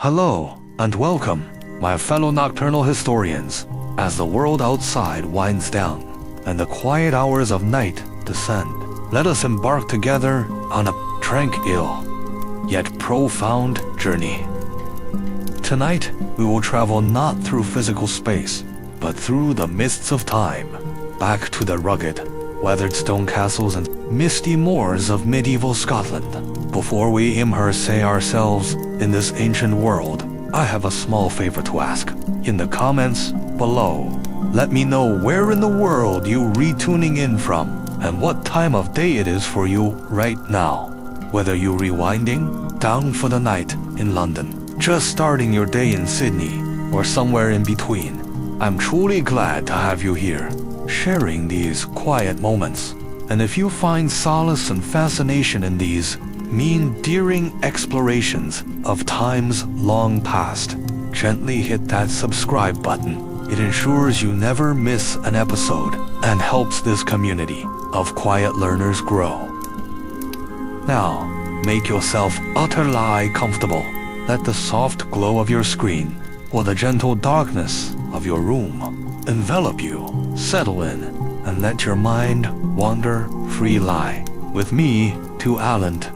Hello, and welcome, my fellow nocturnal historians, as the world outside winds down, and the quiet hours of night descend. Let us embark together on a tranquil, yet profound journey. Tonight, we will travel not through physical space, but through the mists of time, back to the rugged, weathered stone castles and misty moors of medieval Scotland. Before we immerse ourselves in this ancient world, I have a small favor to ask. In the comments below, let me know where in the world you retuning in from and what time of day it is for you right now. Whether you're rewinding down for the night in London, just starting your day in Sydney, or somewhere in between, I'm truly glad to have you here, sharing these quiet moments. And if you find solace and fascination in these endearing explorations of times long past, gently hit that subscribe button. It ensures you never miss an episode and helps this community of quiet learners grow. Now, make yourself utterly comfortable. Let the soft glow of your screen or the gentle darkness of your room envelop you. Settle in and let your mind wander free-lie. With me, to Island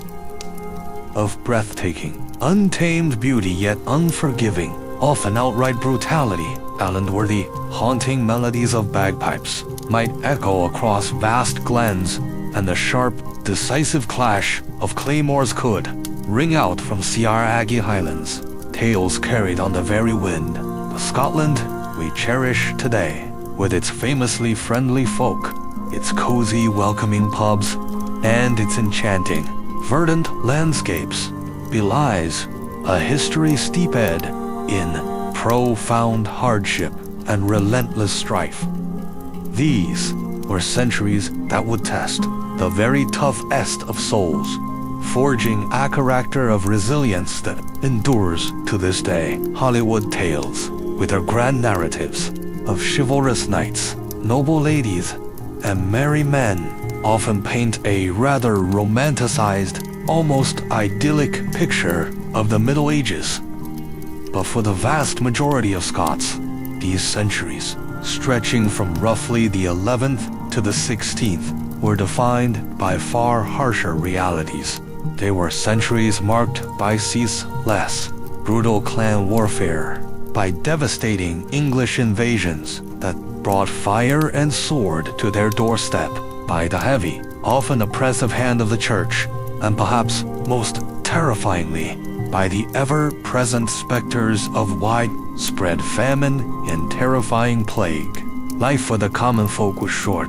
of breathtaking, untamed beauty yet unforgiving, often outright brutality, island-where the haunting melodies of bagpipes might echo across vast glens, and the sharp, decisive clash of claymores could ring out from Aggie highlands, tales carried on the very wind. The Scotland we cherish today, with its famously friendly folk, its cozy, welcoming pubs, and its enchanting, verdant landscapes, belies a history steeped in profound hardship and relentless strife. These were centuries that would test the very toughest of souls, forging a character of resilience that endures to this day. Hollywood tales, with their grand narratives of chivalrous knights, noble ladies, and merry men, often paint a rather romanticized, almost idyllic picture of the Middle Ages. But for the vast majority of Scots, these centuries, stretching from roughly the 11th to the 16th, were defined by far harsher realities. They were centuries marked by ceaseless, brutal clan warfare, by devastating English invasions that brought fire and sword to their doorstep, by the heavy, often oppressive hand of the church, and perhaps most terrifyingly, by the ever-present specters of widespread famine and terrifying plague. Life for the common folk was short,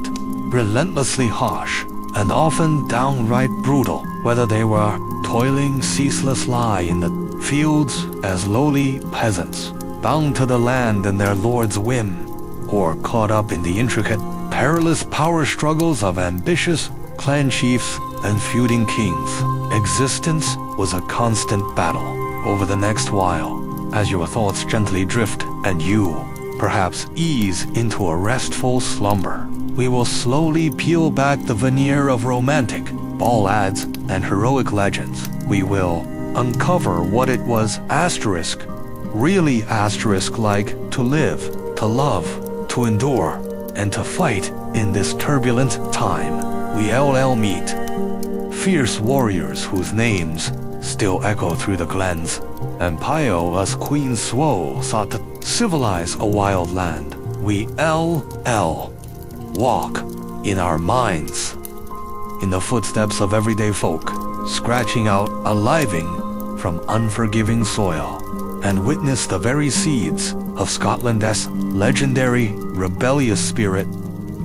relentlessly harsh, and often downright brutal, whether they were toiling ceaseless lie in the fields as lowly peasants, bound to the land and their lord's whim, or caught up in the intricate, perilous power struggles of ambitious clan chiefs and feuding kings. Existence was a constant battle. Over the next while, as your thoughts gently drift and you, perhaps, ease into a restful slumber, we will slowly peel back the veneer of romantic ballads and heroic legends. We will uncover what it was really like to live, to love, to endure, and to fight in this turbulent time. We LL meet fierce warriors whose names still echo through the glens, and pile as Queen Swoe sought to civilize a wild land. We LL walk in our minds, in the footsteps of everyday folk, scratching out a living from unforgiving soil, and witness the very seeds of Scotland's legendary rebellious spirit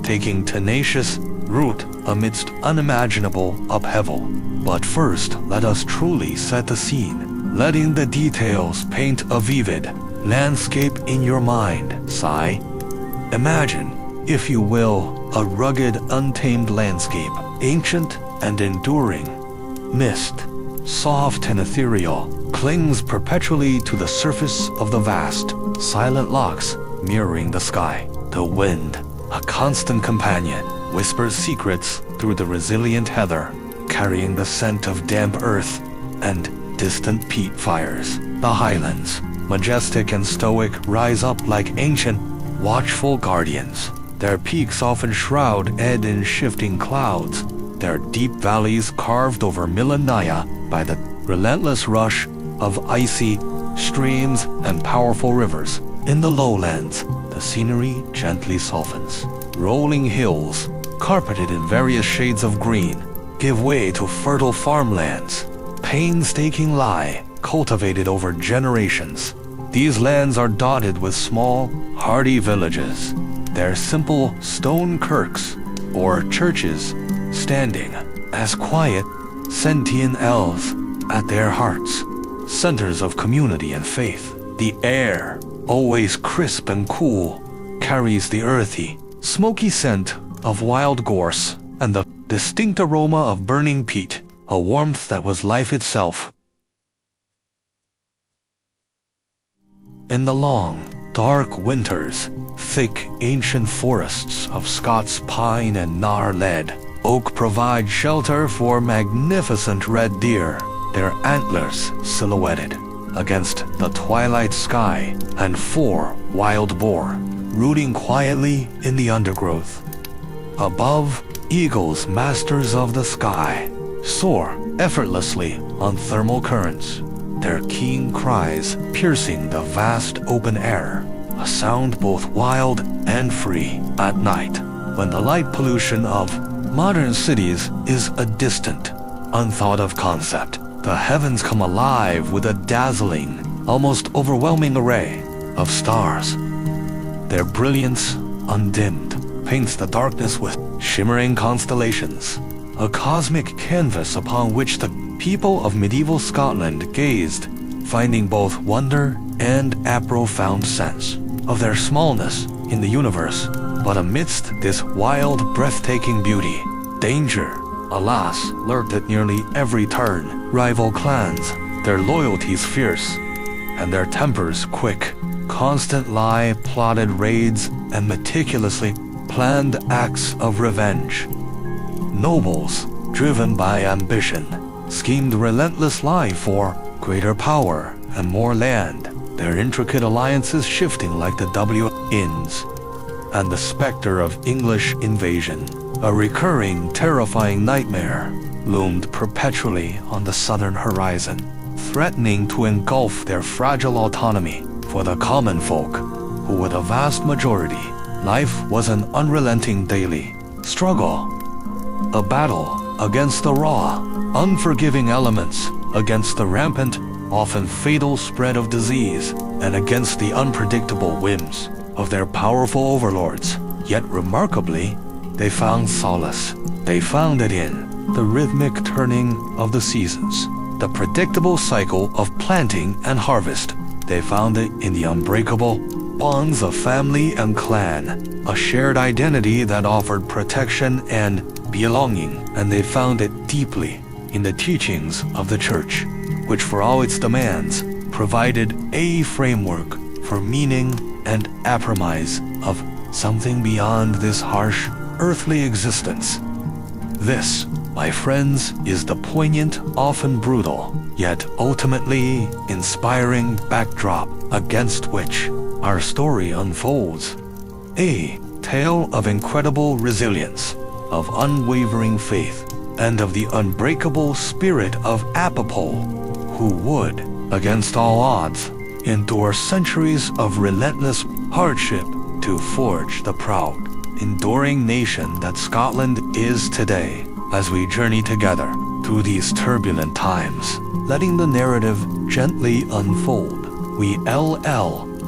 taking tenacious root amidst unimaginable upheaval. But first, let us truly set the scene, letting the details paint a vivid landscape in your mind. Imagine, if you will, a rugged, untamed landscape, ancient and enduring. Mist, soft and ethereal, clings perpetually to the surface of the vast, silent lochs mirroring the sky. The wind, a constant companion, whispers secrets through the resilient heather, carrying the scent of damp earth and distant peat fires. The highlands, majestic and stoic, rise up like ancient, watchful guardians. Their peaks often shrouded in shifting clouds, their deep valleys carved over millennia by the relentless rush of icy streams and powerful rivers. In the lowlands, the scenery gently softens. Rolling hills, carpeted in various shades of green, give way to fertile farmlands, painstakingly cultivated over generations. These lands are dotted with small, hardy villages, their simple stone kirks or churches standing as quiet, sentient elves at their hearts, centers of community and faith. The air, always crisp and cool, carries the earthy, smoky scent of wild gorse and the distinct aroma of burning peat, a warmth that was life itself. In the long, dark winters, thick ancient forests of Scots pine and gnarled oak provide shelter for magnificent red deer, their antlers silhouetted against the twilight sky, and 4 wild boar rooting quietly in the undergrowth. Above, eagles, masters of the sky, soar effortlessly on thermal currents, their keen cries piercing the vast open air, a sound both wild and free. At night, when the light pollution of modern cities is a distant, unthought of concept, the heavens come alive with a dazzling, almost overwhelming array of stars. Their brilliance, undimmed, paints the darkness with shimmering constellations, a cosmic canvas upon which the people of medieval Scotland gazed, finding both wonder and a profound sense of their smallness in the universe. But amidst this wild, breathtaking beauty, danger, alas, lurked at nearly every turn. Rival clans, their loyalties fierce, and their tempers quick, constant lie, plotted raids, and meticulously planned acts of revenge. Nobles, driven by ambition, schemed relentlessly for greater power and more land, their intricate alliances shifting like the winds. And the specter of English invasion, a recurring, terrifying nightmare, loomed perpetually on the southern horizon, threatening to engulf their fragile autonomy. For the common folk, who were the vast majority, life was an unrelenting daily struggle, a battle against the raw, unforgiving elements, against the rampant, often fatal spread of disease, and against the unpredictable whims of their powerful overlords. Yet remarkably, they found solace. They found it in the rhythmic turning of the seasons, the predictable cycle of planting and harvest. They found it in the unbreakable bonds of family and clan, a shared identity that offered protection and belonging. And they found it deeply in the teachings of the church, which for all its demands provided a framework for meaning and a promise of something beyond this harsh, earthly existence. This, my friends, is the poignant, often brutal, yet ultimately inspiring backdrop against which our story unfolds. A tale of incredible resilience, of unwavering faith, and of the unbreakable spirit of Apopole, who would, against all odds, endure centuries of relentless hardship to forge the proud, enduring nation that Scotland is today. As we journey together through these turbulent times, letting the narrative gently unfold, we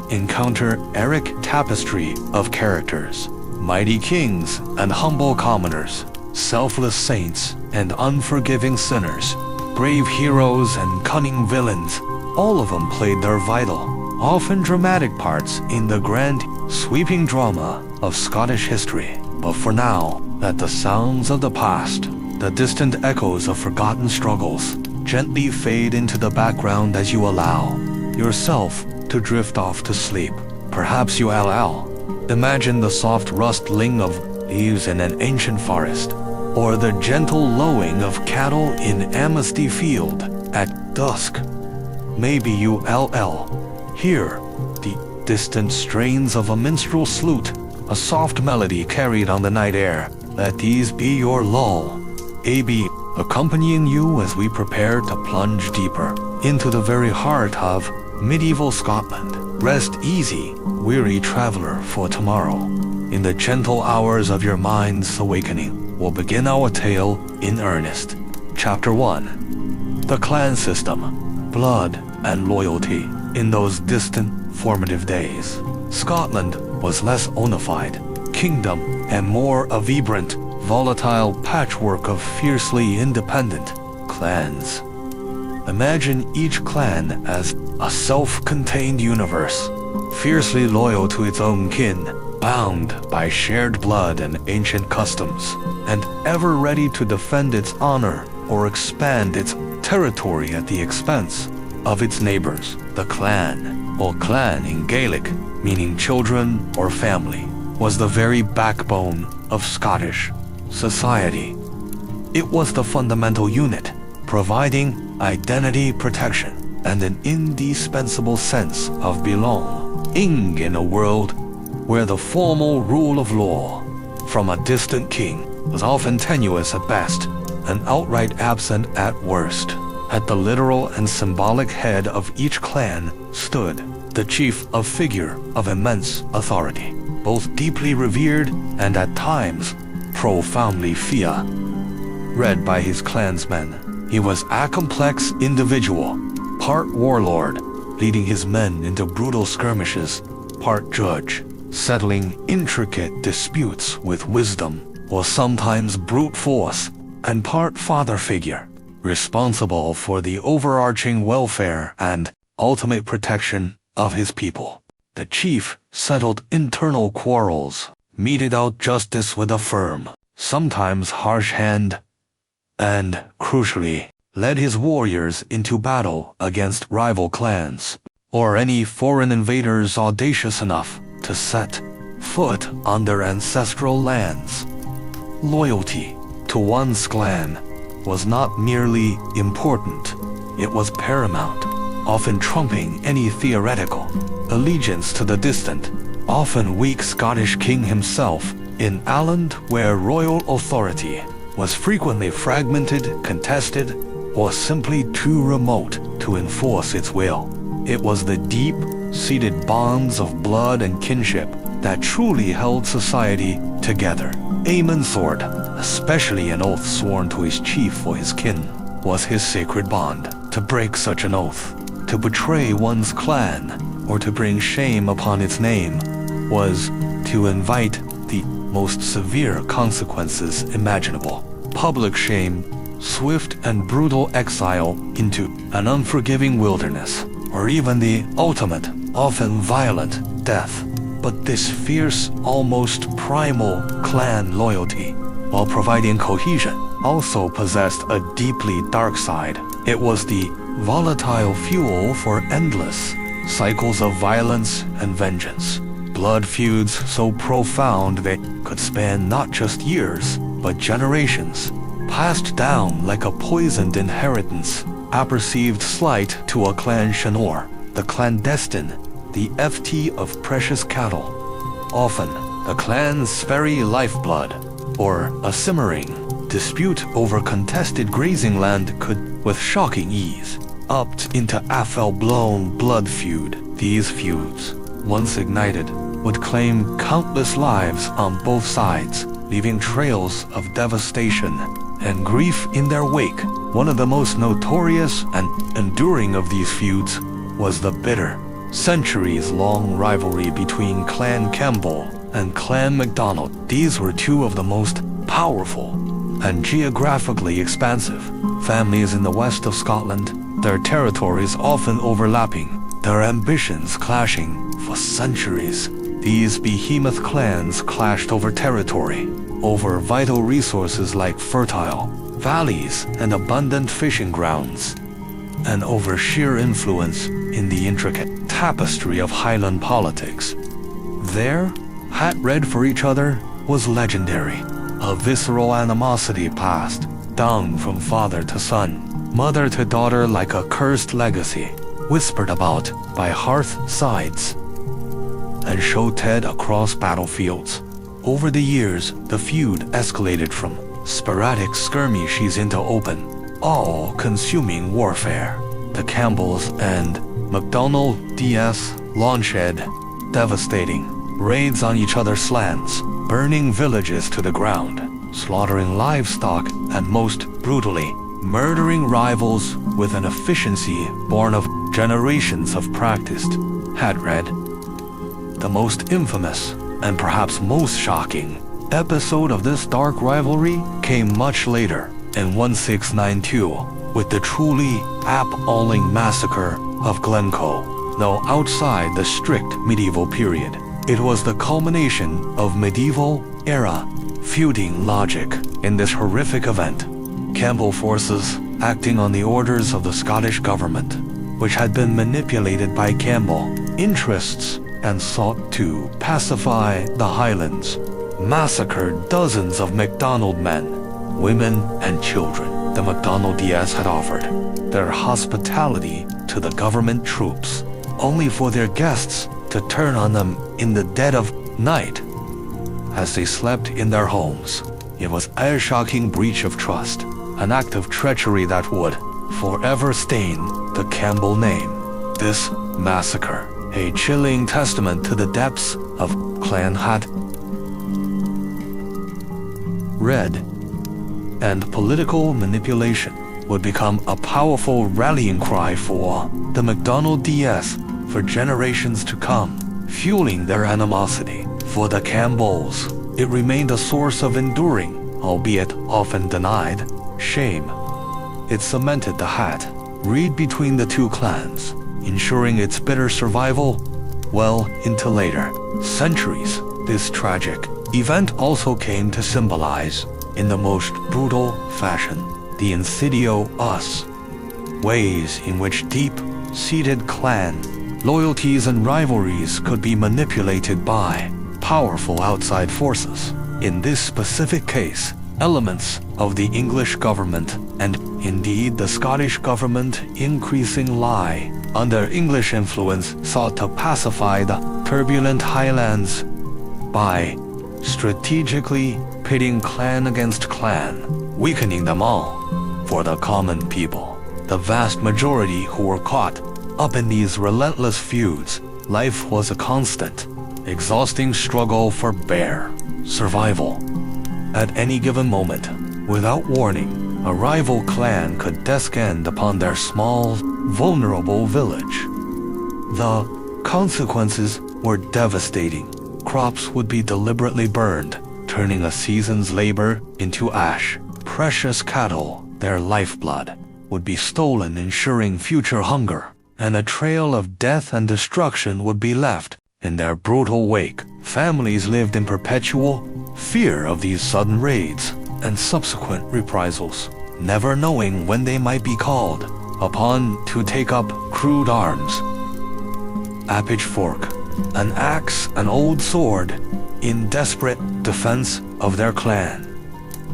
encounter Eric tapestry of characters, mighty kings and humble commoners, selfless saints and unforgiving sinners, brave heroes and cunning villains. All of them played their vital, often dramatic parts in the grand, sweeping drama of Scottish history. But for now, let the sounds of the past, the distant echoes of forgotten struggles, gently fade into the background as you allow yourself to drift off to sleep. Perhaps you imagine the soft rustling of leaves in an ancient forest, or the gentle lowing of cattle in Amnesty Field at dusk. Maybe you hear the distant strains of a minstrel flute, a soft melody carried on the night air. Let these be your lull. AB, accompanying you as we prepare to plunge deeper into the very heart of medieval Scotland. Rest easy, weary traveler, for tomorrow, in the gentle hours of your mind's awakening, we'll begin our tale in earnest. Chapter 1. The clan system, blood and loyalty. In those distant, formative days, Scotland was less unified kingdom and more a vibrant, volatile patchwork of fiercely independent clans. Imagine each clan as a self-contained universe, fiercely loyal to its own kin, bound by shared blood and ancient customs, and ever ready to defend its honor or expand its territory at the expense of its neighbors. The clan, or clan in Gaelic, meaning children or family, was the very backbone of Scottish society. It was the fundamental unit, providing identity protection and an indispensable sense of belonging in a world where the formal rule of law from a distant king was often tenuous at best and outright absent at worst. At the literal and symbolic head of each clan stood the chief, a figure of immense authority, both deeply revered and at times profoundly feared. Read by his clansmen, he was a complex individual, part warlord, leading his men into brutal skirmishes, part judge, settling intricate disputes with wisdom or sometimes brute force, and part father figure, responsible for the overarching welfare and ultimate protection of his people. The chief settled internal quarrels, meted out justice with a firm, sometimes harsh hand, and, crucially, led his warriors into battle against rival clans, or any foreign invaders audacious enough to set foot on their ancestral lands. Loyalty to one's clan was not merely important, it was paramount, often trumping any theoretical allegiance to the distant, often weak Scottish king himself. In Ireland, where royal authority was frequently fragmented, contested, or simply too remote to enforce its will, it was the deep-seated bonds of blood and kinship that truly held society together. Aemon sword, especially an oath sworn to his chief or his kin, was his sacred bond. To break such an oath, to betray one's clan, or to bring shame upon its name, was to invite the most severe consequences imaginable. Public shame, swift and brutal exile into an unforgiving wilderness, or even the ultimate, often violent, death. But this fierce, almost primal clan loyalty, while providing cohesion, also possessed a deeply dark side. It was the volatile fuel for endless cycles of violence and vengeance. Blood feuds so profound they could span not just years, but generations, passed down like a poisoned inheritance. A perceived slight to a clan Shanor, the clandestine, the FT of precious cattle, often the clan's very lifeblood, or a simmering dispute over contested grazing land could, with shocking ease, opt into a full-blown blood feud. These feuds, once ignited, would claim countless lives on both sides, leaving trails of devastation and grief in their wake. One of the most notorious and enduring of these feuds was the bitter, centuries-long rivalry between Clan Campbell and Clan MacDonald. These were two of the most powerful and geographically expansive families in the west of Scotland, their territories often overlapping, their ambitions clashing for centuries. These behemoth clans clashed over territory, over vital resources like fertile valleys and abundant fishing grounds, and over sheer influence in the intricate tapestry of Highland politics. Their hat red for each other was legendary, a visceral animosity passed down from father to son, mother to daughter like a cursed legacy, whispered about by hearth-sides and shouted across battlefields. Over the years, the feud escalated from sporadic skirmishes into open, all-consuming warfare. The Campbells and MacDonald-DS launched devastating raids on each other's lands, burning villages to the ground, slaughtering livestock, and most brutally, murdering rivals with an efficiency born of generations of practiced had-read. The most infamous, and perhaps most shocking, episode of this dark rivalry came much later, in 1692, with the truly appalling massacre of Glencoe. Though outside the strict medieval period, it was the culmination of medieval-era feuding logic. In this horrific event, Campbell forces, acting on the orders of the Scottish government, which had been manipulated by Campbell interests and sought to pacify the Highlands, massacred dozens of MacDonald men, women, and children. The MacDonald-DS had offered their hospitality to the government troops, only for their guests to turn on them in the dead of night as they slept in their homes. It was a shocking breach of trust, an act of treachery that would forever stain the Campbell name. This massacre, a chilling testament to the depths of clan had-read and political manipulation, would become a powerful rallying cry for the MacDonald-DS for generations to come, fueling their animosity. For the Campbells, it remained a source of enduring, albeit often denied, shame. It cemented the had-read between the two clans, ensuring its bitter survival well into later centuries. This tragic event also came to symbolize, in the most brutal fashion, the insidious ways in which deep-seated clan loyalties and rivalries could be manipulated by powerful outside forces. In this specific case, elements of the English government and indeed the Scottish government increasingly under English influence sought to pacify the turbulent Highlands by strategically pitting clan against clan, weakening them all. For the common people, the vast majority who were caught up in these relentless feuds, life was a constant, exhausting struggle for bare survival. At any given moment, without warning, a rival clan could descend upon their small, vulnerable village. The consequences were devastating. Crops would be deliberately burned, turning a season's labor into ash. Precious cattle, their lifeblood, would be stolen, ensuring future hunger, and a trail of death and destruction would be left in their brutal wake. Families lived in perpetual fear of these sudden raids and subsequent reprisals, never knowing when they might be called upon to take up crude arms. A pitchfork, an axe, an old sword, in desperate defense of their clan.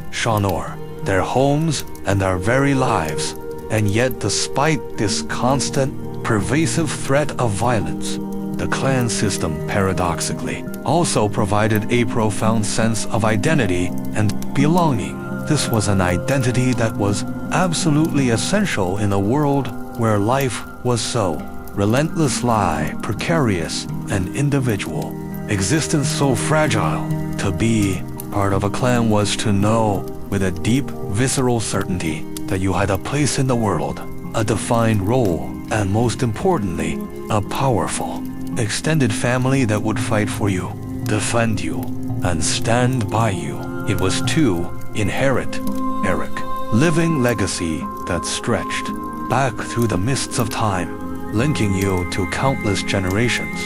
Shonor, their homes and their very lives. And yet, despite this constant, pervasive threat of violence, the clan system paradoxically also provided a profound sense of identity and belonging. This was an identity that was absolutely essential in a world where life was so relentlessly precarious and individual, existence so fragile. To be part of a clan was to know with a deep, visceral certainty that you had a place in the world, a defined role, and most importantly, a powerful, extended family that would fight for you, defend you, and stand by you. It was to inherit, Eric, living legacy that stretched back through the mists of time, linking you to countless generations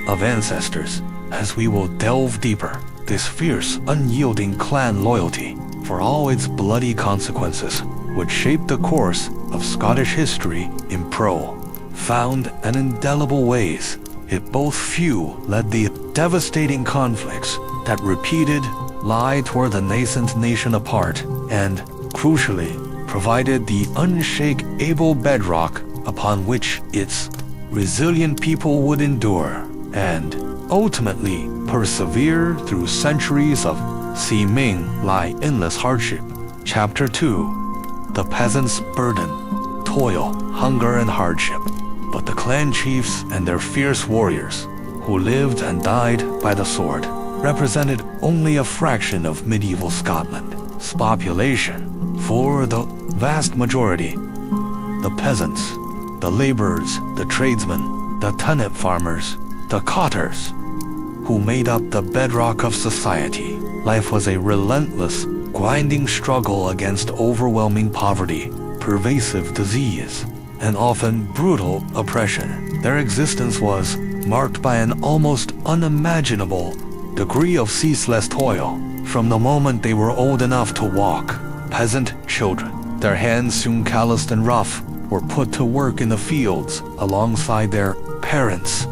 of ancestors. As we will delve deeper, this fierce, unyielding clan loyalty, for all its bloody consequences, would shape the course of Scottish history in profound and indelible ways. It both led the devastating conflicts that repeated lie tore the nascent nation apart, and, crucially, provided the unshakable bedrock upon which its resilient people would endure and ultimately persevere through centuries of seemingly endless hardship. Chapter 2. The Peasant's Burden. Toil, hunger, and hardship. But the clan chiefs and their fierce warriors, who lived and died by the sword, represented only a fraction of medieval Scotland's population. For the vast majority, the peasants, the laborers, the tradesmen, the tenant farmers, the cotters, who made up the bedrock of society, life was a relentless, grinding struggle against overwhelming poverty, pervasive disease, and often brutal oppression. Their existence was marked by an almost unimaginable degree of ceaseless toil. From the moment they were old enough to walk, peasant children, their hands soon calloused and rough, were put to work in the fields alongside their parents.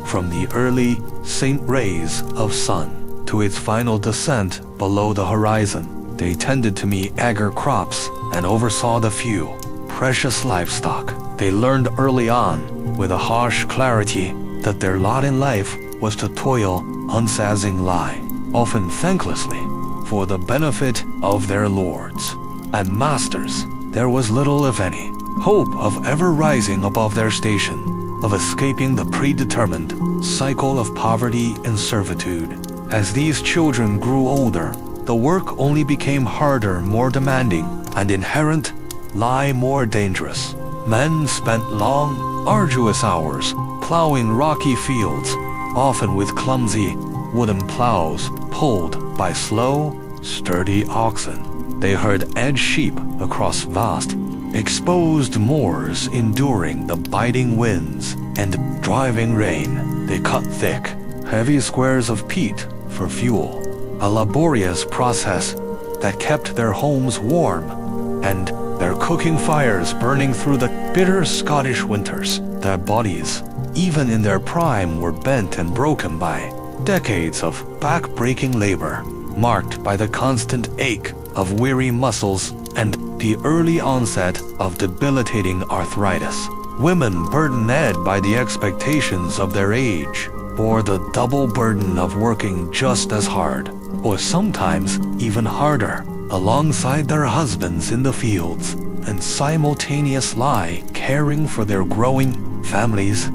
From the early faint rays of sun to its final descent below the horizon, they tended to meager crops and oversaw the few precious livestock. They learned early on, with a harsh clarity, that their lot in life was to toil unceasingly, often thanklessly, for the benefit of their lords and masters. There was little, if any, hope of ever rising above their station, of escaping the predetermined cycle of poverty and servitude. As these children grew older, the work only became harder, more demanding, and inherently more dangerous. Men spent long, arduous hours plowing rocky fields, often with clumsy wooden plows pulled by slow, sturdy oxen. They herd sheep across vast, exposed moors, enduring the biting winds and driving rain. They cut thick, heavy squares of peat for fuel, a laborious process that kept their homes warm and their cooking fires burning through the bitter Scottish winters. Their bodies, even in their prime, were bent and broken by decades of back-breaking labor, marked by the constant ache of weary muscles and the early onset of debilitating arthritis. Women, burdened by the expectations of their age, bore the double burden of working just as hard, or sometimes even harder, alongside their husbands in the fields, and simultaneously caring for their growing families.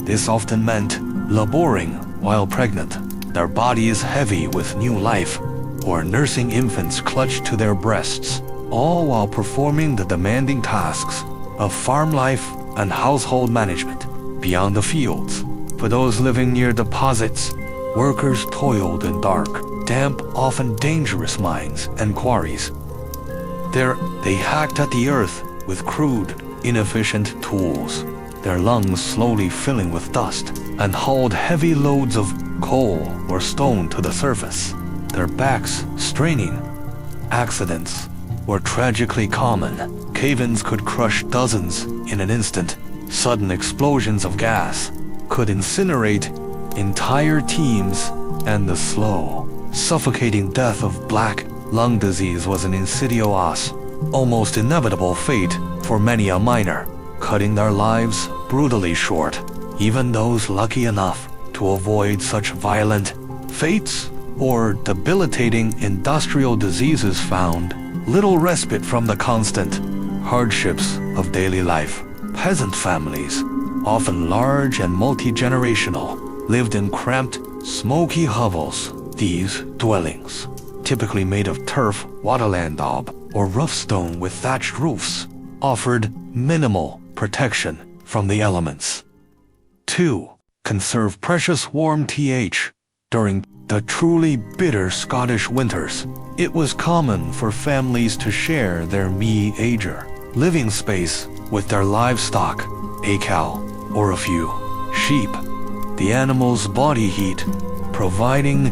This often meant laboring while pregnant, their bodies heavy with new life, or nursing infants clutched to their breasts, all while performing the demanding tasks of farm life and household management. Beyond the fields, for those living near deposits, workers toiled in dark, damp, often dangerous mines and quarries. There, they hacked at the earth with crude, inefficient tools, their lungs slowly filling with dust, and hauled heavy loads of coal or stone to the surface, their backs straining. Accidents were tragically common. Cave-ins could crush dozens in an instant. Sudden explosions of gas could incinerate entire teams, and the slow, suffocating death of black lung disease was an insidious, almost inevitable fate for many a miner, cutting their lives brutally short. Even those lucky enough to avoid such violent fates or debilitating industrial diseases found little respite from the constant hardships of daily life. Peasant families, often large and multi-generational, lived in cramped, smoky hovels. These dwellings, typically made of turf, waterland daub, or rough stone with thatched roofs, offered minimal protection from the elements. 2. Conserve precious warmth. During the truly bitter Scottish winters, it was common for families to share their meagre living space with their livestock, a cow or a few sheep. The animal's body heat providing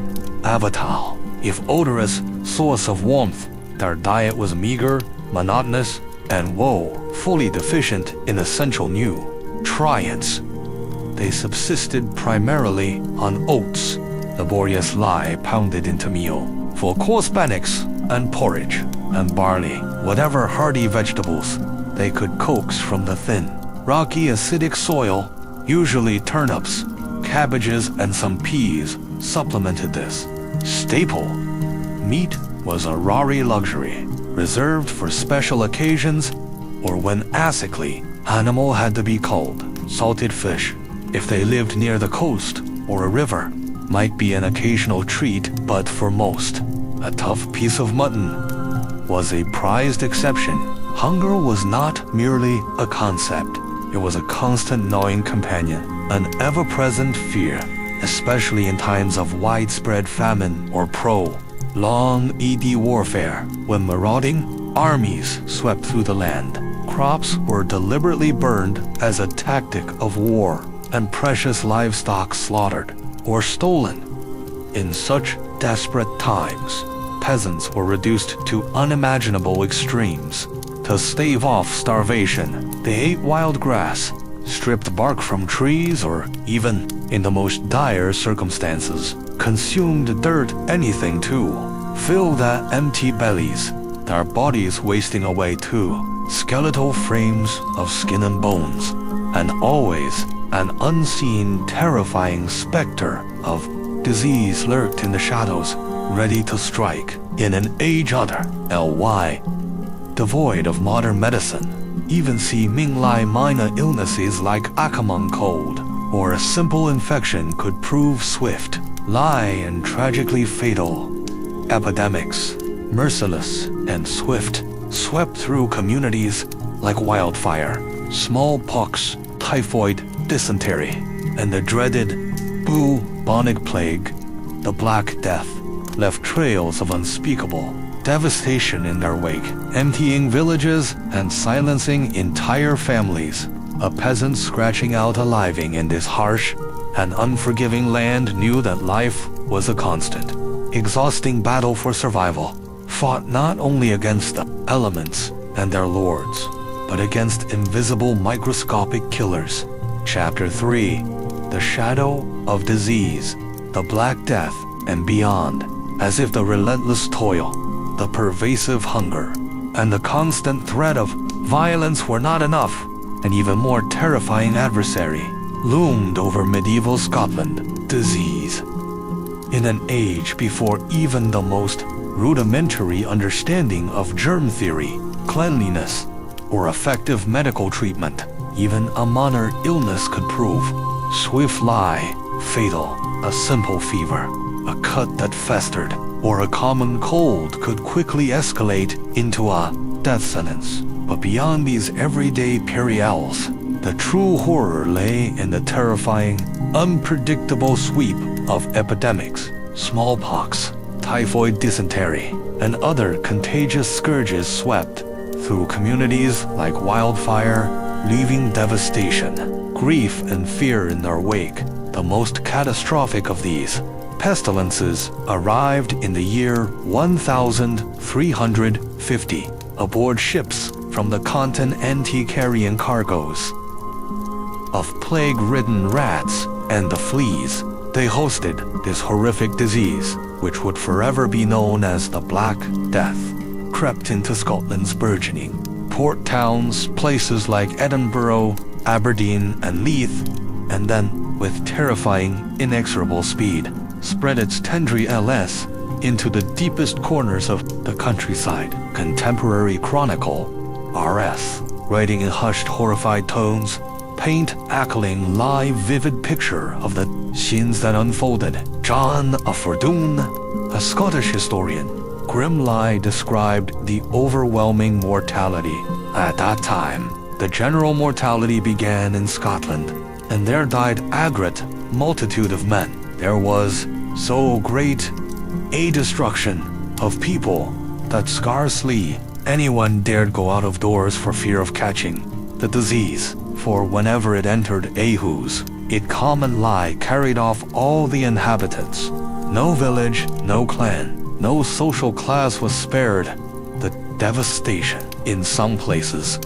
a vital, if odorous, source of warmth. Their diet was meager, monotonous, and woefully deficient in essential nutrients. They subsisted primarily on oats, laboriously pounded into meal. For coarse bannocks, and porridge, and barley, whatever hardy vegetables they could coax from the thin, rocky acidic soil. Usually turnips, cabbages, and some peas supplemented this staple. Meat was a rare luxury, reserved for special occasions or when acidly animal had to be culled. Salted fish, if they lived near the coast or a river, might be an occasional treat, but for most, a tough piece of mutton was a prized exception. Hunger was not merely a concept, it was a constant gnawing companion, an ever-present fear, especially in times of widespread famine or prolonged warfare. When marauding armies swept through the land, crops were deliberately burned as a tactic of war, and precious livestock slaughtered or stolen. In such desperate times, peasants were reduced to unimaginable extremes. To stave off starvation, they ate wild grass, stripped bark from trees, or even, in the most dire circumstances, consumed dirt, anything to fill their empty bellies, their bodies wasting away too. Skeletal frames of skin and bones, and always an unseen, terrifying specter of disease lurked in the shadows, ready to strike in an age ly devoid of modern medicine. Even seemingly minor illnesses like a common cold or a simple infection could prove swift, and tragically fatal. Epidemics, merciless and swift, swept through communities like wildfire. Smallpox, typhoid, dysentery, and the dreaded bubonic plague, the Black Death, left trails of unspeakable devastation in their wake, emptying villages and silencing entire families. A peasant scratching out a living in this harsh and unforgiving land knew that life was a constant, exhausting battle for survival, fought not only against the elements and their lords, but against invisible microscopic killers. Chapter 3: The Shadow of Disease, the Black Death, and beyond. As if the relentless toil, the pervasive hunger, and the constant threat of violence were not enough, an even more terrifying adversary loomed over medieval Scotland: disease. In an age before even the most rudimentary understanding of germ theory, cleanliness, or effective medical treatment, even a minor illness could prove swiftly fatal. A simple fever, a cut that festered, or a common cold could quickly escalate into a death sentence. But beyond these everyday perils, the true horror lay in the terrifying, unpredictable sweep of epidemics. Smallpox, typhoid, dysentery, and other contagious scourges swept through communities like wildfire, leaving devastation, grief, and fear in their wake. The most catastrophic of these pestilences arrived in the year 1350 aboard ships from the continent, carrying cargoes of plague-ridden rats and the fleas. They hosted this horrific disease, which would forever be known as the Black Death, crept into Scotland's burgeoning port towns, places like Edinburgh, Aberdeen, and Leith, and then, with terrifying, inexorable speed, spread its tendrils into the deepest corners of the countryside. Contemporary Chronicle, R.S., writing in hushed, horrified tones, paint echoing live, vivid picture of the scenes that unfolded. John of Fordoun, a Scottish historian, grimly described the overwhelming mortality. At that time, the general mortality began in Scotland, and there died a great multitude of men. There was so great a destruction of people that scarcely anyone dared go out of doors for fear of catching the disease, for whenever it entered Aarhus, it commonly carried off all the inhabitants. No village, no clan, no social class was spared the devastation. In some places,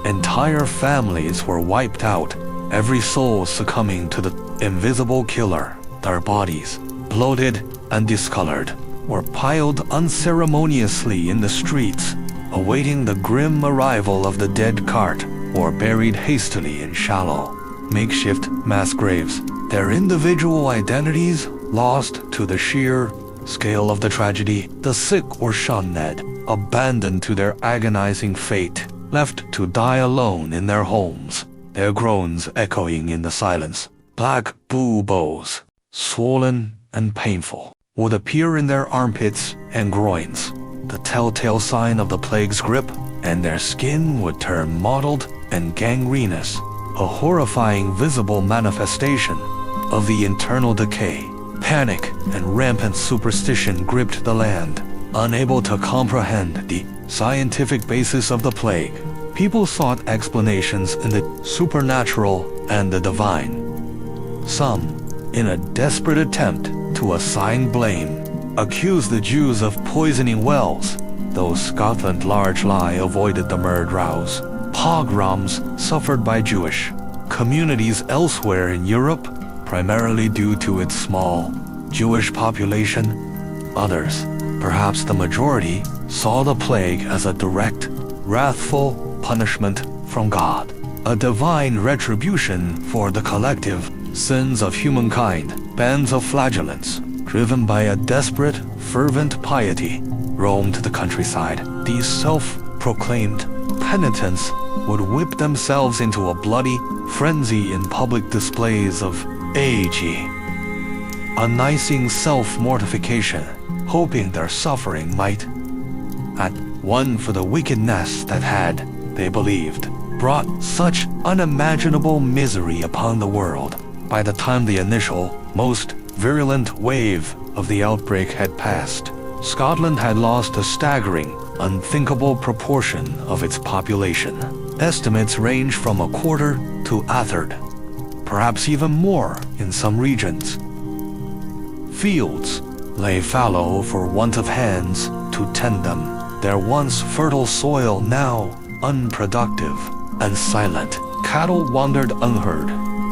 entire families were wiped out, every soul succumbing to the invisible killer, their bodies bloated and discolored, were piled unceremoniously in the streets, awaiting the grim arrival of the dead cart, or buried hastily in shallow, makeshift mass graves, their individual identities lost to the sheer scale of the tragedy. The sick or shunned, abandoned to their agonizing fate, left to die alone in their homes, their groans echoing in the silence. Black buboes, swollen and painful, would appear in their armpits and groins, the telltale sign of the plague's grip, and their skin would turn mottled and gangrenous, a horrifying visible manifestation of the internal decay. Panic and rampant superstition gripped the land, unable to comprehend the scientific basis of the plague. People sought explanations in the supernatural and the divine. Some, in a desperate attempt to assign blame, accused the Jews of poisoning wells, though Scotland largely avoided the murderous pogroms suffered by Jewish communities elsewhere in Europe, primarily due to its small Jewish population. Others, perhaps the majority, saw the plague as a direct, wrathful punishment from God, a divine retribution for the collective sins of humankind. Bands of flagellants, driven by a desperate, fervent piety, roamed the countryside. These self-proclaimed penitents would whip themselves into a bloody frenzy in public displays of agonizing self-mortification, hoping their suffering might atone for the wickedness that had, they believed, brought such unimaginable misery upon the world. By the time the initial, most virulent wave of the outbreak had passed, Scotland had lost a staggering, unthinkable proportion of its population. Estimates range from a quarter to a third, perhaps even more in some regions. Fields lay fallow for want of hands to tend them, their once fertile soil now unproductive and silent. Cattle wandered unheard,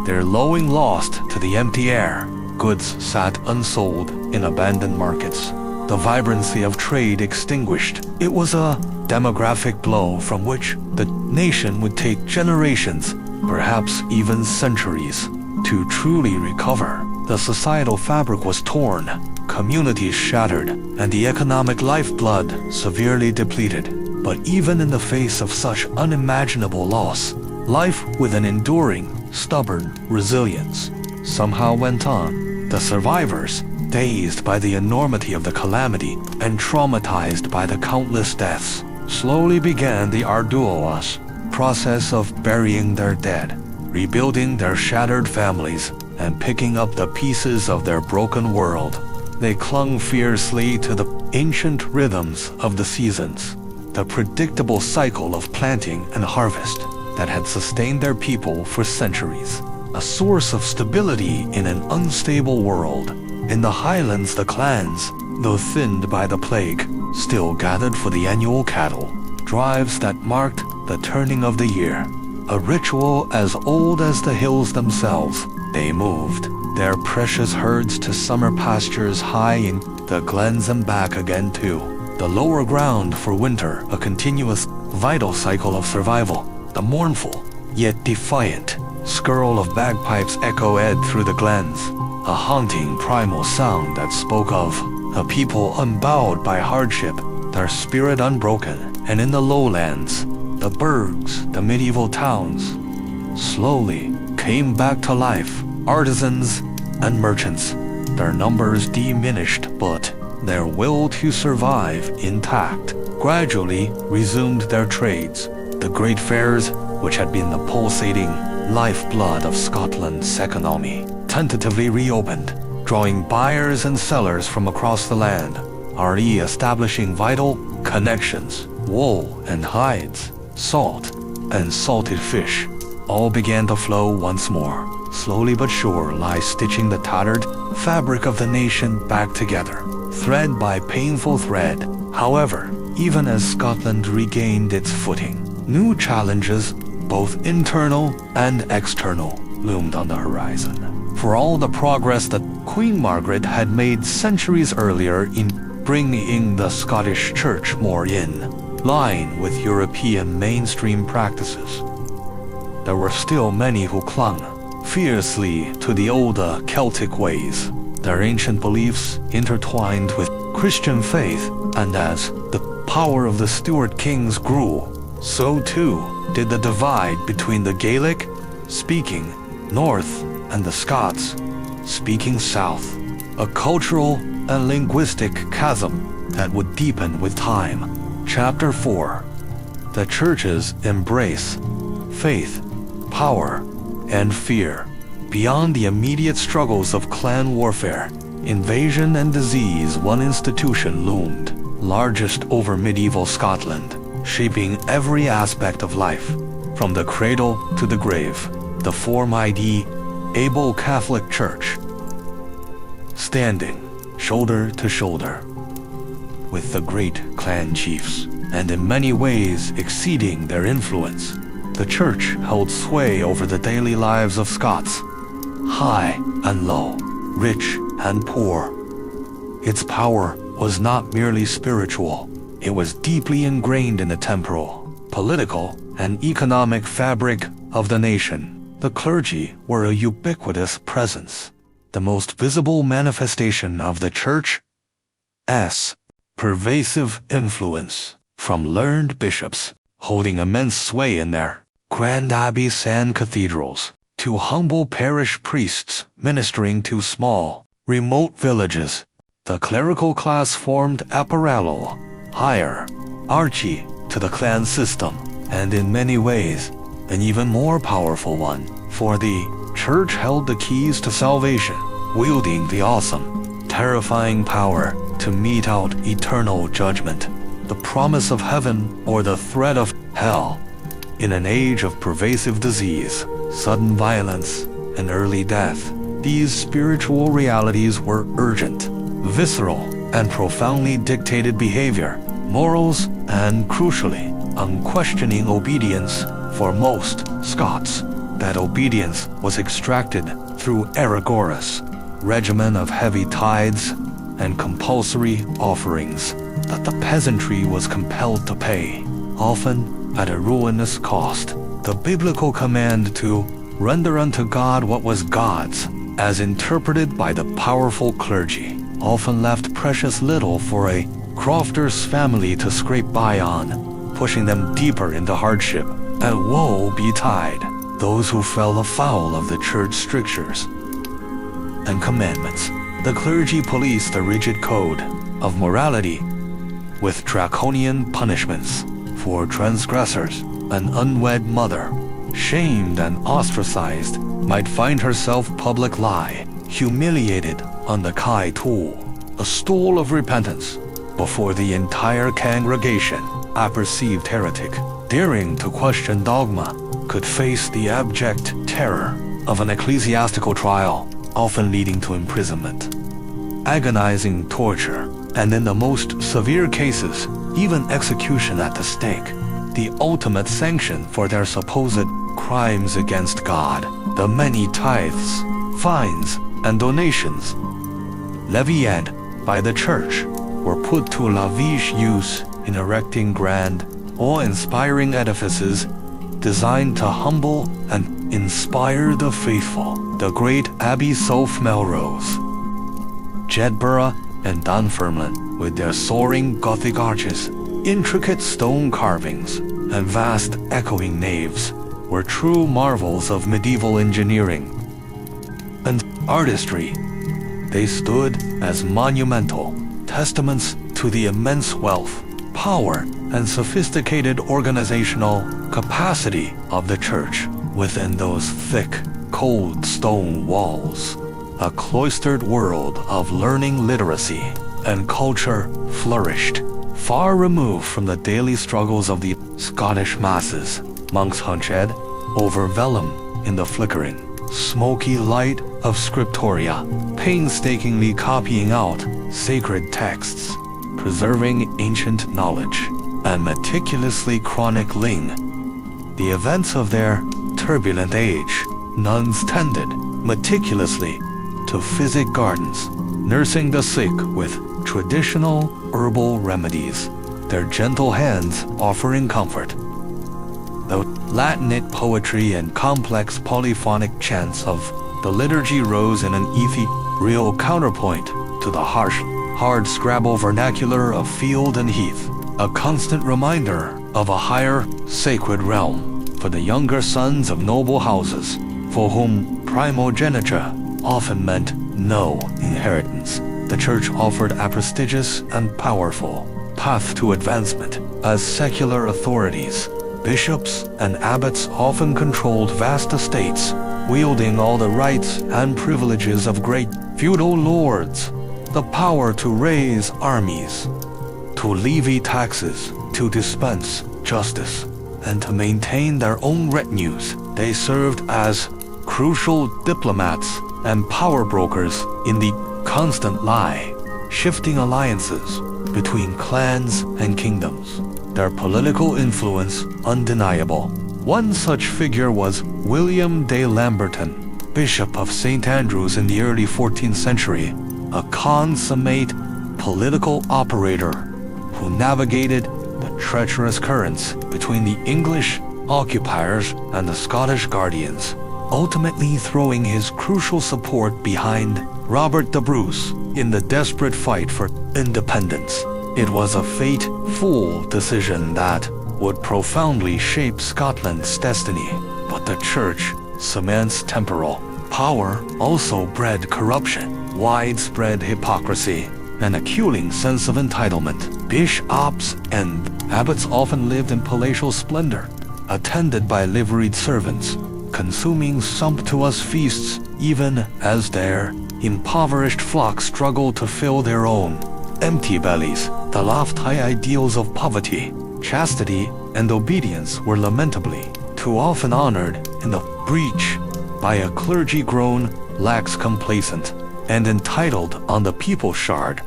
their lowing lost to the empty air. Goods sat unsold in abandoned markets, the vibrancy of trade extinguished. It was a demographic blow from which the nation would take generations, perhaps even centuries, to truly recover. The societal fabric was torn, communities shattered, and the economic lifeblood severely depleted. But even in the face of such unimaginable loss, life with an enduring, stubborn resilience somehow went on. The survivors, dazed by the enormity of the calamity and traumatized by the countless deaths, slowly began the arduous process of burying their dead, rebuilding their shattered families, and picking up the pieces of their broken world. They clung fiercely to the ancient rhythms of the seasons, the predictable cycle of planting and harvest that had sustained their people for centuries, a source of stability in an unstable world. In the highlands, the clans, though thinned by the plague, still gathered for the annual cattle drives that marked the turning of the year, a ritual as old as the hills themselves. They moved their precious herds to summer pastures high in the glens and back again to the lower ground for winter, a continuous, vital cycle of survival. The mournful, yet defiant, skirl of bagpipes echoed through the glens, a haunting primal sound that spoke of a people unbowed by hardship, their spirit unbroken. And in the lowlands, the burgs, the medieval towns, slowly came back to life. Artisans and merchants, their numbers diminished, but their will to survive intact, gradually resumed their trades. The great fairs, which had been the pulsating lifeblood of Scotland's economy, tentatively reopened, drawing buyers and sellers from across the land, re-establishing vital connections. Wool and hides, salt and salted fish, all began to flow once more. Slowly but sure, lie stitching the tattered fabric of the nation back together, thread by painful thread. However, even as Scotland regained its footing, new challenges, both internal and external, loomed on the horizon. For all the progress that Queen Margaret had made centuries earlier in bringing the Scottish Church more in line with European mainstream practices. There were still many who clung fiercely to the older Celtic ways, their ancient beliefs intertwined with Christian faith, and as the power of the Stuart kings grew, so too did the divide between the Gaelic speaking north and the Scots speaking south, a cultural and linguistic chasm that would deepen with time. Chapter 4. The Church's embrace, faith, power, and fear. Beyond the immediate struggles of clan warfare, invasion and disease, one institution loomed, largest over medieval Scotland, shaping every aspect of life, from the cradle to the grave, the formighty, able Catholic Church. Standing shoulder to shoulder with the great clan chiefs, and in many ways exceeding their influence, the Church held sway over the daily lives of Scots, high and low, rich and poor. Its power was not merely spiritual, it was deeply ingrained in the temporal, political, and economic fabric of the nation. The clergy were a ubiquitous presence, the most visible manifestation of the Church's pervasive influence, from learned bishops holding immense sway in their grand abbeys and cathedrals, to humble parish priests ministering to small, remote villages. The clerical class formed a parallel, hierarchy to the clan system, and in many ways, an even more powerful one, for the Church held the keys to salvation, wielding the awesome, terrifying power to mete out eternal judgment, the promise of heaven or the threat of hell. In an age of pervasive disease, sudden violence, and early death, these spiritual realities were urgent, visceral, and profoundly dictated behavior, morals, and crucially, unquestioning obedience. For most Scots, that obedience was extracted through a rigorous regimen of heavy tithes and compulsory offerings that the peasantry was compelled to pay, often at a ruinous cost. The biblical command to render unto God what was God's, as interpreted by the powerful clergy, often left precious little for a crofter's family to scrape by on, pushing them deeper into hardship. And woe betide those who fell afoul of the Church strictures and commandments. The clergy policed a rigid code of morality with draconian punishments for transgressors. An unwed mother, shamed and ostracized, might find herself public lie, humiliated on the Kai tool, a stool of repentance, before the entire congregation. A perceived heretic, daring to question dogma, could face the abject terror of an ecclesiastical trial, often leading to imprisonment, agonizing torture, and in the most severe cases, even execution at the stake, the ultimate sanction for their supposed crimes against God. The many tithes, fines, and donations levied by the Church were put to lavish use in erecting grand, awe-inspiring edifices designed to humble and inspire the faithful. The great abbeys of Melrose, Jedburgh, and Dunfermline, with their soaring Gothic arches, intricate stone carvings, and vast echoing naves, were true marvels of medieval engineering and artistry. They stood as monumental testaments to the immense wealth, power, and sophisticated organizational capacity of the Church within those thick, cold stone walls. A cloistered world of learning, literacy, and culture flourished, far removed from the daily struggles of the Scottish masses. Monks hunched over vellum in the flickering, smoky light of scriptoria, painstakingly copying out sacred texts, preserving ancient knowledge, and meticulously chronicling the events of their turbulent age. Nuns tended meticulously to physic gardens, nursing the sick with traditional herbal remedies, their gentle hands offering comfort. The Latinate poetry and complex polyphonic chants of the liturgy rose in an ethereal counterpoint to the harsh, hard-scrabble vernacular of field and heath, a constant reminder of a higher, sacred realm for the younger sons of noble houses, for whom primogeniture often meant no inheritance. The church offered a prestigious and powerful path to advancement, as secular authorities, bishops and abbots often controlled vast estates, wielding all the rights and privileges of great feudal lords, the power to raise armies, to levy taxes, to dispense justice, and to maintain their own retinues. They served as crucial diplomats and power brokers in the constant shifting alliances between clans and kingdoms, their political influence undeniable. One such figure was William de Lamberton, Bishop of St. Andrews in the early 14th century, a consummate political operator who navigated the treacherous currents between the English occupiers and the Scottish guardians, ultimately throwing his crucial support behind Robert the Bruce in the desperate fight for independence. It was a fateful decision that would profoundly shape Scotland's destiny, but the Church's immense temporal power also bred corruption, widespread hypocrisy, and a killing sense of entitlement. Bishops and abbots often lived in palatial splendor, attended by liveried servants, consuming sumptuous feasts even as their impoverished flocks struggled to fill their own empty bellies. The lofty ideals of poverty, chastity, and obedience were lamentably too often honored in the breach by a clergy grown lax, complacent, and entitled on the people's shard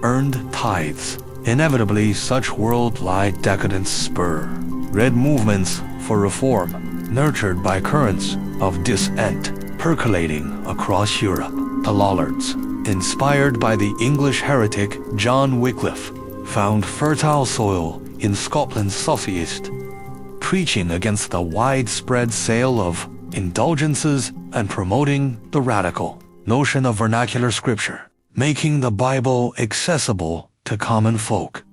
earned tithes. Inevitably, such worldwide decadence spurred red movements for reform, nurtured by currents of dissent percolating across Europe. The Lollards, inspired by the English heretic John Wycliffe, found fertile soil in Scotland's southeast, preaching against the widespread sale of indulgences and promoting the radical notion of vernacular scripture, making the Bible accessible to common folk.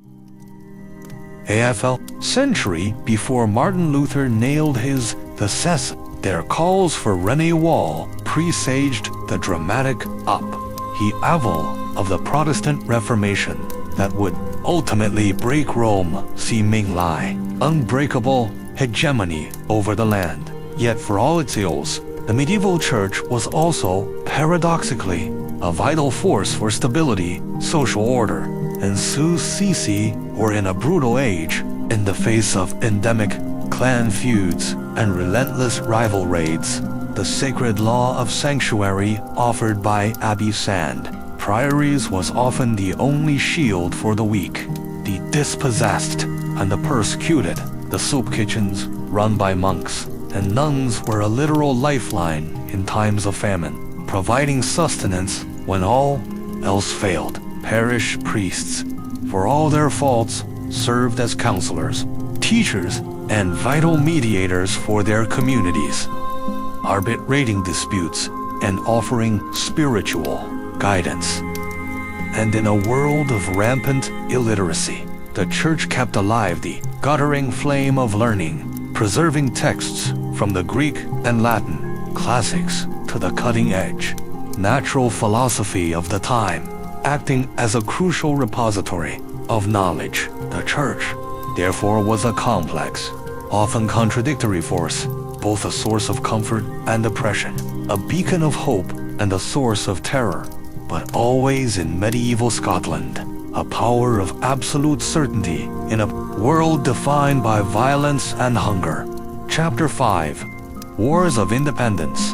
AFL century before Martin Luther nailed his thesis, their calls for renewal presaged the dramatic upheaval of the Protestant Reformation that would ultimately break Rome's seemingly unbreakable hegemony over the land. Yet for all its ills, the medieval church was also, paradoxically, a vital force for stability, social order, and successi, or in a brutal age, in the face of endemic clan feuds and relentless rival raids. The sacred law of sanctuary offered by abbey sand priories was often the only shield for the weak, the dispossessed, and the persecuted. The soup kitchens, run by monks and nuns, were a literal lifeline in times of famine, providing sustenance when all else failed. Parish priests, for all their faults, served as counselors, teachers, and vital mediators for their communities, arbitrating disputes and offering spiritual guidance. And in a world of rampant illiteracy, the church kept alive the guttering flame of learning, preserving texts from the Greek and Latin classics to the cutting-edge natural philosophy of the time, acting as a crucial repository of knowledge. The church, therefore, was a complex, often contradictory force, both a source of comfort and oppression, a beacon of hope and a source of terror, but always in medieval Scotland, a power of absolute certainty in a world defined by violence and hunger. Chapter 5: Wars of Independence,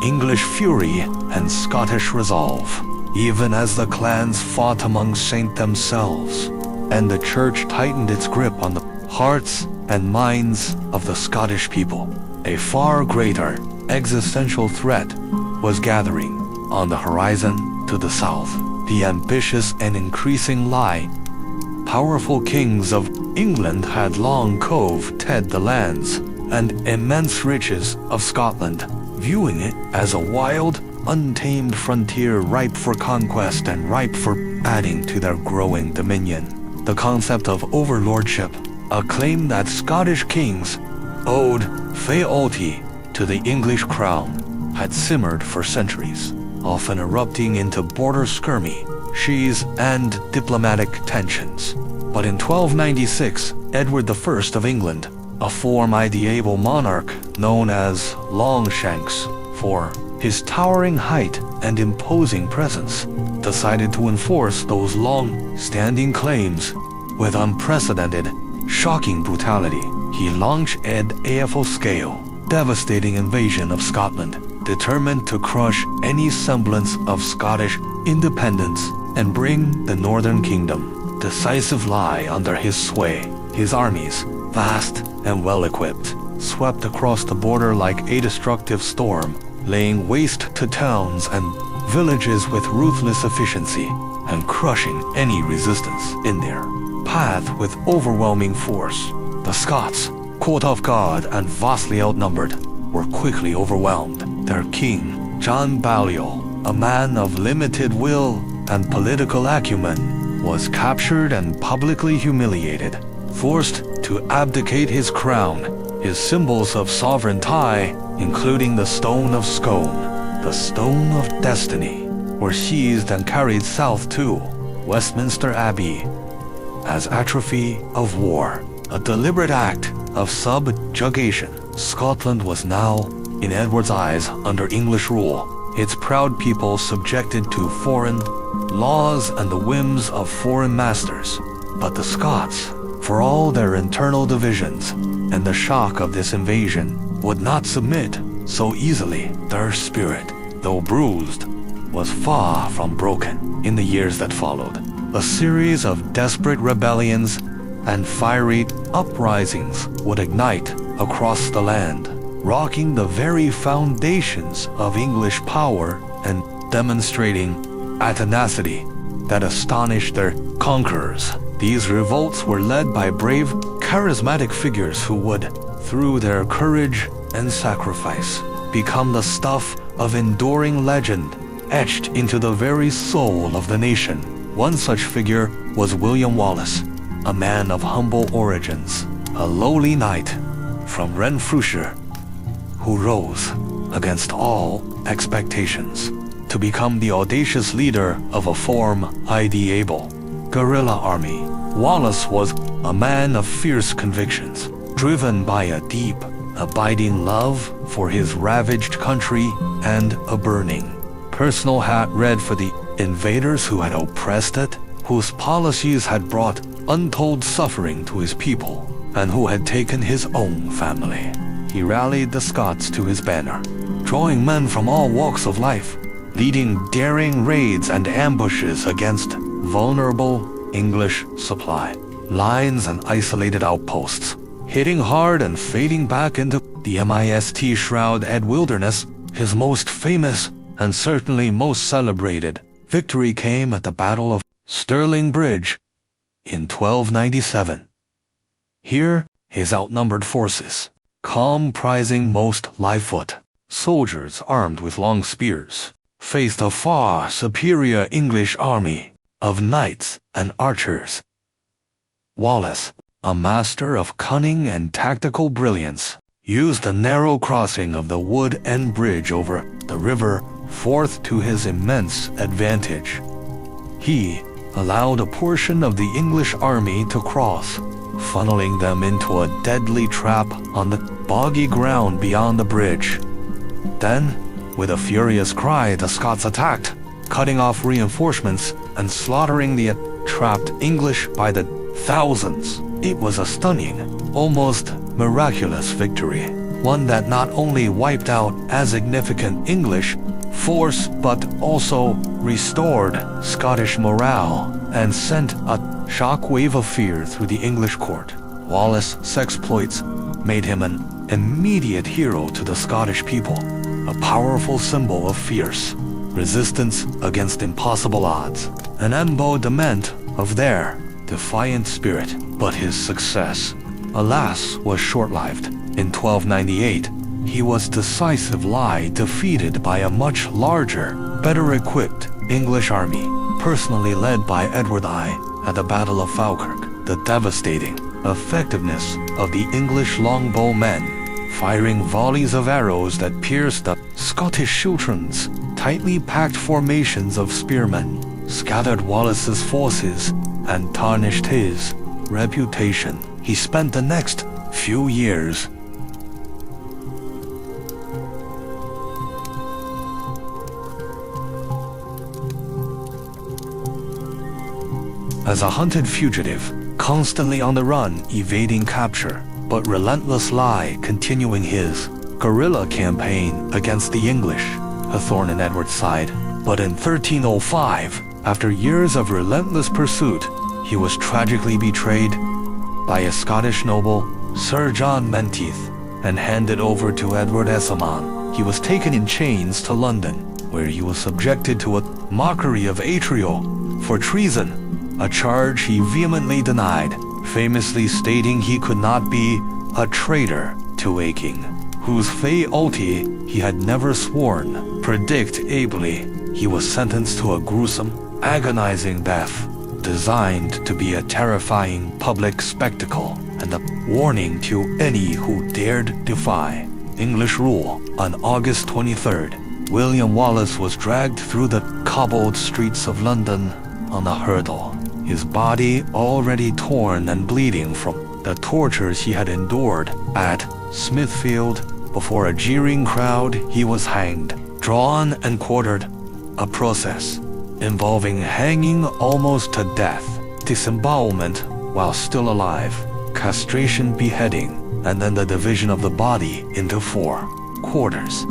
English Fury and Scottish Resolve. Even as the clans fought among saints themselves, and the church tightened its grip on the hearts and minds of the Scottish people, a far greater existential threat was gathering. On the horizon, to the south, the ambitious and increasing lie. Powerful kings of England had long coveted the lands and immense riches of Scotland, viewing it as a wild, untamed frontier ripe for conquest and ripe for adding to their growing dominion. The concept of overlordship, a claim that Scottish kings owed fealty to the English crown, had simmered for centuries, often erupting into border skirmishes and diplomatic tensions. But in 1296, Edward I of England, a formidable monarch known as Longshanks for his towering height and imposing presence, decided to enforce those long-standing claims with unprecedented, shocking brutality. He launched a full-scale, devastating invasion of Scotland, determined to crush any semblance of Scottish independence and bring the Northern Kingdom decisively under his sway. His armies, vast and well-equipped, swept across the border like a destructive storm, laying waste to towns and villages with ruthless efficiency, and crushing any resistance in their path with overwhelming force. The Scots, caught off guard and vastly outnumbered, were quickly overwhelmed. Their king, John Balliol, a man of limited will and political acumen, was captured and publicly humiliated, forced to abdicate his crown. His symbols of sovereignty, including the Stone of Scone, the Stone of Destiny, were seized and carried south to Westminster Abbey as atrophy of war, a deliberate act of subjugation. Scotland was now, in Edward's eyes, under English rule, its proud people subjected to foreign laws and the whims of foreign masters. But the Scots, for all their internal divisions and the shock of this invasion, would not submit so easily. Their spirit, though bruised, was far from broken. In the years that followed, a series of desperate rebellions and fiery uprisings would ignite across the land, rocking the very foundations of English power and demonstrating a tenacity that astonished their conquerors. These revolts were led by brave, charismatic figures who would, through their courage and sacrifice, become the stuff of enduring legend, etched into the very soul of the nation. One such figure was William Wallace, a man of humble origins, a lowly knight from Renfrewshire, who rose against all expectations to become the audacious leader of a formidable guerrilla army. Wallace was a man of fierce convictions, driven by a deep, abiding love for his ravaged country and a burning personal hatred for the invaders who had oppressed it, whose policies had brought untold suffering to his people, and who had taken his own family. He rallied the Scots to his banner, drawing men from all walks of life, leading daring raids and ambushes against vulnerable English supply lines and isolated outposts, hitting hard and fading back into the mist-shrouded wilderness. His most famous and certainly most celebrated victory came at the Battle of Stirling Bridge in 1297. Here, his outnumbered forces, comprising most light-foot soldiers armed with long spears, faced a far superior English army of knights and archers. Wallace, a master of cunning and tactical brilliance, used the narrow crossing of the Wood End Bridge over the river Forth to his immense advantage. He allowed a portion of the English army to cross, funneling them into a deadly trap on the boggy ground beyond the bridge. Then, with a furious cry, the Scots attacked, cutting off reinforcements and slaughtering the trapped English by the thousands. It was a stunning, almost miraculous victory, one that not only wiped out a significant English force but also restored Scottish morale and sent a shockwave of fear through the English court. Wallace's exploits made him an immediate hero to the Scottish people, a powerful symbol of fierce resistance against impossible odds, an embodiment of their defiant spirit. But his success, alas, was short-lived. In 1298, he was decisively defeated by a much larger, better-equipped English army, personally led by Edward I at the Battle of Falkirk. The devastating effectiveness of the English longbowmen, firing volleys of arrows that pierced the Scottish schiltrons, tightly packed formations of spearmen, scattered Wallace's forces and tarnished his reputation. He spent the next few years as a hunted fugitive, constantly on the run, evading capture, but relentlessly continuing his guerrilla campaign against the English, a thorn in Edward's side. But in 1305, after years of relentless pursuit, he was tragically betrayed by a Scottish noble, Sir John Menteith, and handed over to Edward Esmond. He was taken in chains to London, where he was subjected to a mockery of atrio for treason, a charge he vehemently denied, famously stating he could not be a traitor to a king, whose fealty he had never sworn. Predictably, he was sentenced to a gruesome, agonizing death, designed to be a terrifying public spectacle and a warning to any who dared defy English rule. On August 23rd, William Wallace was dragged through the cobbled streets of London on a hurdle, his body already torn and bleeding from the tortures he had endured at Smithfield. Before a jeering crowd, he was hanged, drawn and quartered, a process involving hanging almost to death, disembowelment while still alive, castration, beheading, and then the division of the body into 4 quarters.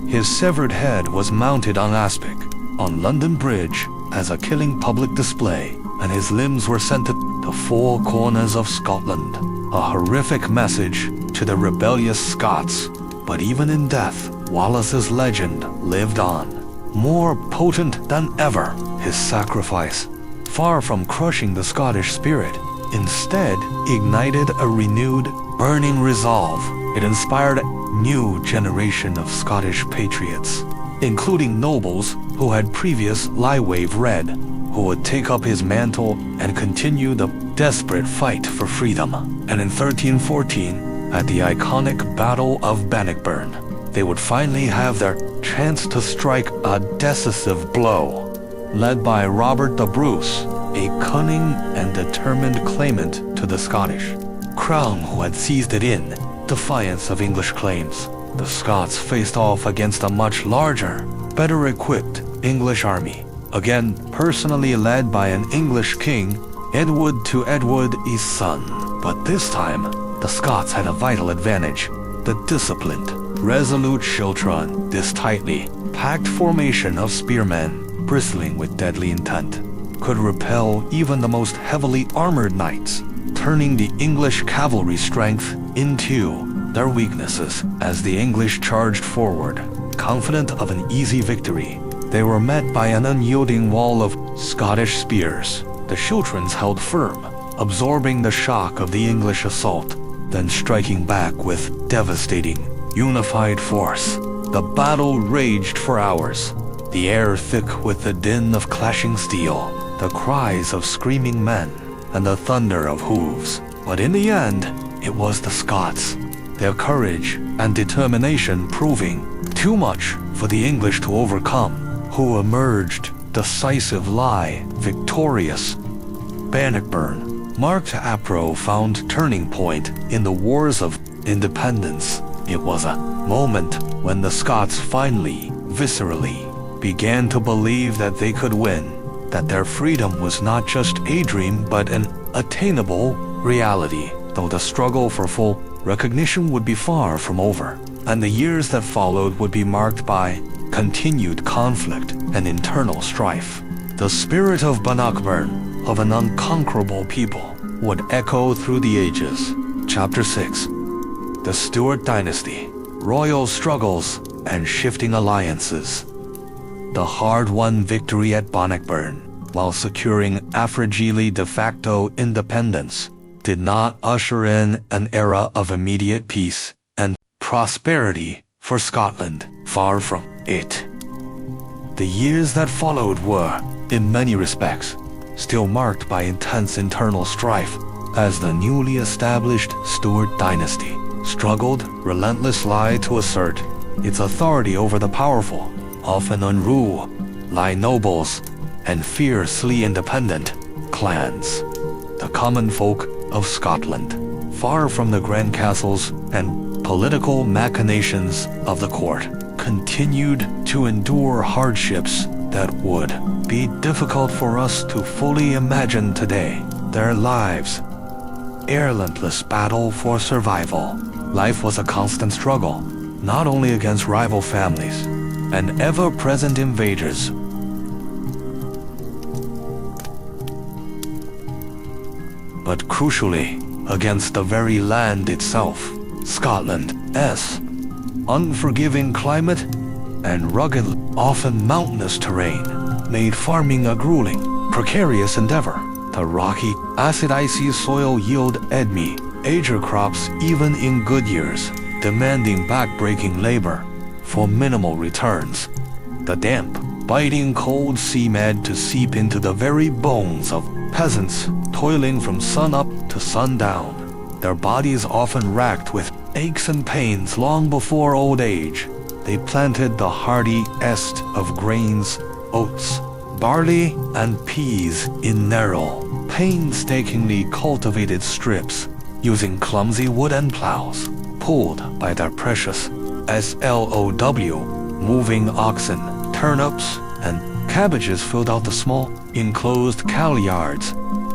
His severed head was mounted on aspic on London Bridge as a killing public display, and his limbs were sent to the 4 corners of Scotland, a horrific message to the rebellious Scots. But even in death, Wallace's legend lived on, more potent than ever. His sacrifice, far from crushing the Scottish spirit, instead ignited a renewed, burning resolve. It inspired a new generation of Scottish patriots, including nobles who had previously waved red, who would take up his mantle and continue the desperate fight for freedom. And in 1314, at the iconic Battle of Bannockburn, they would finally have their chance to strike a decisive blow. Led by Robert the Bruce, a cunning and determined claimant to the Scottish crown who had seized it in defiance of English claims, the Scots faced off against a much larger, better equipped English army, again personally led by an English king, Edward to Edward his son. But this time, the Scots had a vital advantage: the disciplined, resolute schiltron, this tightly packed formation of spearmen, bristling with deadly intent, could repel even the most heavily armored knights, turning the English cavalry strength into their weaknesses. As the English charged forward, confident of an easy victory, they were met by an unyielding wall of Scottish spears. The schiltrons held firm, absorbing the shock of the English assault, then striking back with devastating, unified force. The battle raged for hours, the air thick with the din of clashing steel, the cries of screaming men, and the thunder of hooves. But in the end, it was the Scots, their courage and determination proving too much for the English to overcome, who emerged decisively victorious. Bannockburn marked a profound turning point in the Wars of Independence. It was a moment when the Scots finally, viscerally, began to believe that they could win, that their freedom was not just a dream but an attainable reality, though the struggle for full recognition would be far from over, and the years that followed would be marked by continued conflict and internal strife. The spirit of Bannockburn, of an unconquerable people, would echo through the ages. Chapter 6. The Stuart Dynasty, Royal Struggles, and Shifting Alliances. The hard-won victory at Bannockburn, while securing Affrigeely de facto independence, did not usher in an era of immediate peace and prosperity for Scotland. Far from it. The years that followed were, in many respects, still marked by intense internal strife, as the newly established Stuart dynasty struggled relentlessly to assert its authority over the powerful, often unruly nobles and fiercely independent clans. The common folk of Scotland, far from the grand castles and political machinations of the court, continued to endure hardships that would be difficult for us to fully imagine today. Their lives, a relentless battle for survival. Life was a constant struggle, not only against rival families and ever-present invaders, but crucially, against the very land itself. Scotland's unforgiving climate and rugged, often mountainous terrain made farming a grueling, precarious endeavor. The rocky, acid-icy soil yield major crops even in good years, demanding back-breaking labor for minimal returns. The damp, biting cold seemed to seep into the very bones of peasants toiling from sun-up to sundown, their bodies often racked with aches and pains long before old age. They planted the hardiest of grains, oats, barley, and peas in narrow, painstakingly cultivated strips, using clumsy wooden plows, pulled by their precious SLOW, moving oxen. Turnips and cabbages filled out the small, enclosed cow yards,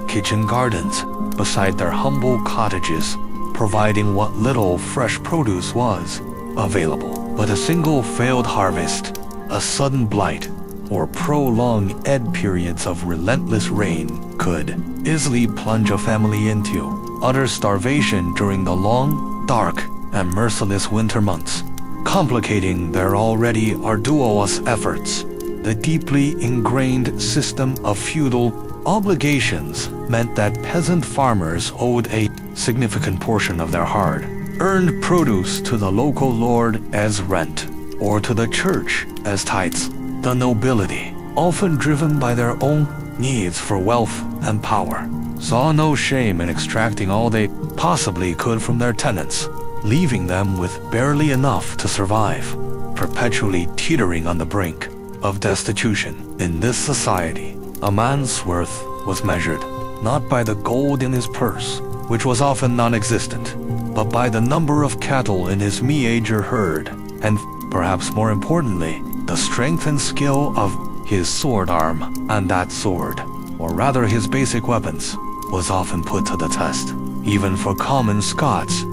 kitchen gardens, beside their humble cottages, providing what little fresh produce was available. But a single failed harvest, a sudden blight, or prolonged periods of relentless rain could easily plunge a family into utter starvation during the long, dark, and merciless winter months, complicating their already arduous efforts. The deeply ingrained system of feudal obligations meant that peasant farmers owed a significant portion of their hard-earned produce to the local lord as rent, or to the church as tithes. The nobility, often driven by their own needs for wealth and power, saw no shame in extracting all they possibly could from their tenants, leaving them with barely enough to survive, perpetually teetering on the brink of destitution. In this society, a man's worth was measured not by the gold in his purse, which was often non-existent, but by the number of cattle in his miniature herd, and, perhaps more importantly, the strength and skill of his sword arm. And that sword, or rather his basic weapons, was often put to the test, even for common Scots.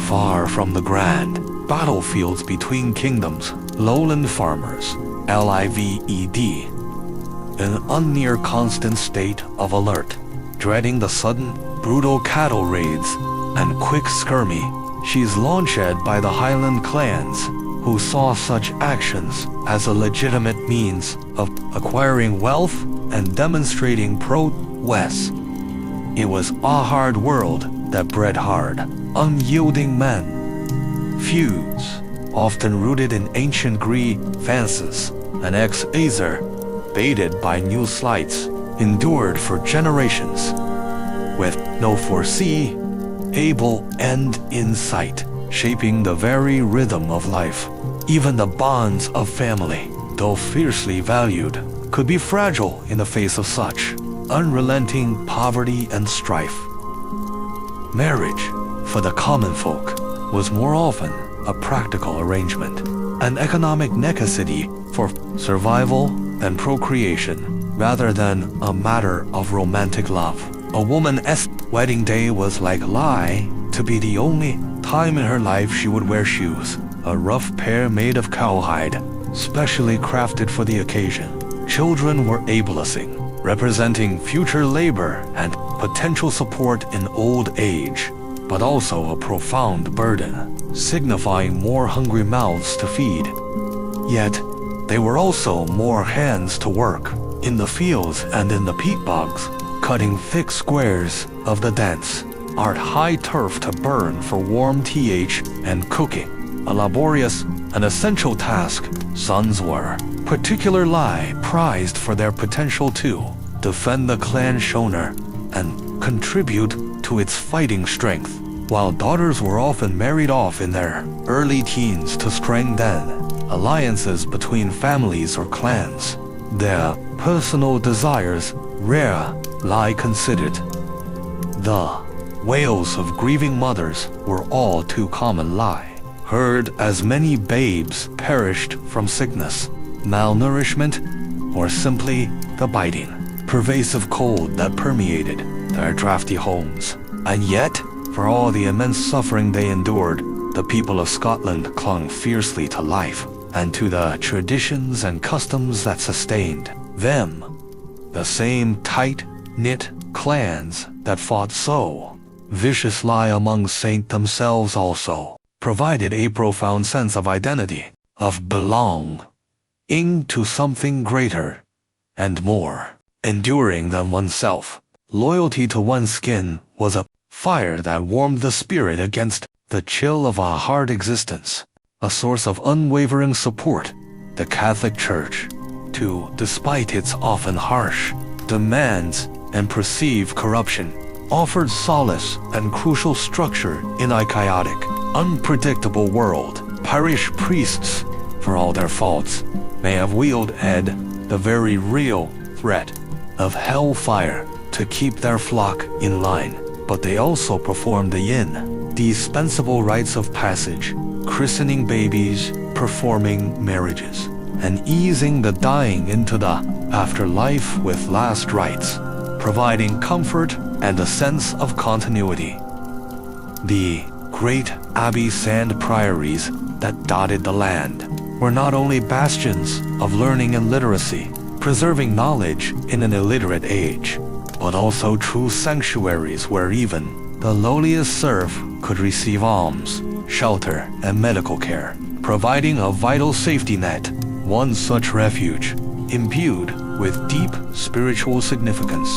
Far from the grand battlefields between kingdoms, lowland farmers, lived, in an near constant state of alert, dreading the sudden, brutal cattle raids and quick skirmishes launched by the Highland clans, who saw such actions as a legitimate means of acquiring wealth and demonstrating prowess. It was a hard world that bred hard, unyielding men. Feuds, often rooted in ancient grievances and ex-azer, baited by new slights, endured for generations, with no foreseeable end in sight, shaping the very rhythm of life. Even the bonds of family, though fiercely valued, could be fragile in the face of such unrelenting poverty and strife. Marriage, for the common folk, was more often a practical arrangement, an economic necessity for survival and procreation, rather than a matter of romantic love. A woman's wedding day was likely to be the only time in her life she would wear shoes, a rough pair made of cowhide, specially crafted for the occasion. Children were ableising, representing future labor and potential support in old age, but also a profound burden, signifying more hungry mouths to feed. Yet, They were also more hands to work, in the fields and in the peat bogs, cutting thick squares of the dense, high turf to burn for warm th and cooking. A laborious and essential task, sons were particularly prized for their potential to defend the clan Shoner and contribute to its fighting strength, while daughters were often married off in their early teens to strengthen alliances between families or clans. Their personal desires rarely considered. The wails of grieving mothers were all too commonly heard as many babes perished from sickness, malnourishment, or simply the biting, pervasive cold that permeated their drafty homes. And yet, for all the immense suffering they endured, the people of Scotland clung fiercely to life and to the traditions and customs that sustained them. The same tight-knit clans that fought so viciously among Saints themselves also provided a profound sense of identity, of belonging to something greater and more enduring than oneself. Loyalty to one's skin was a fire that warmed the spirit against the chill of a hard existence, a source of unwavering support. The Catholic Church, too, despite its often harsh demands and perceived corruption, offered solace and crucial structure in a chaotic, unpredictable world. Parish priests, for all their faults, may have wielded the very real threat of hellfire to keep their flock in line, but they also performed the indispensable rites of passage, christening babies, performing marriages, and easing the dying into the afterlife with last rites, providing comfort and a sense of continuity. The great abbeys and priories that dotted the land were not only bastions of learning and literacy, preserving knowledge in an illiterate age, but also true sanctuaries where even the lowliest serf could receive alms, shelter, and medical care, providing a vital safety net. One such refuge, imbued with deep spiritual significance,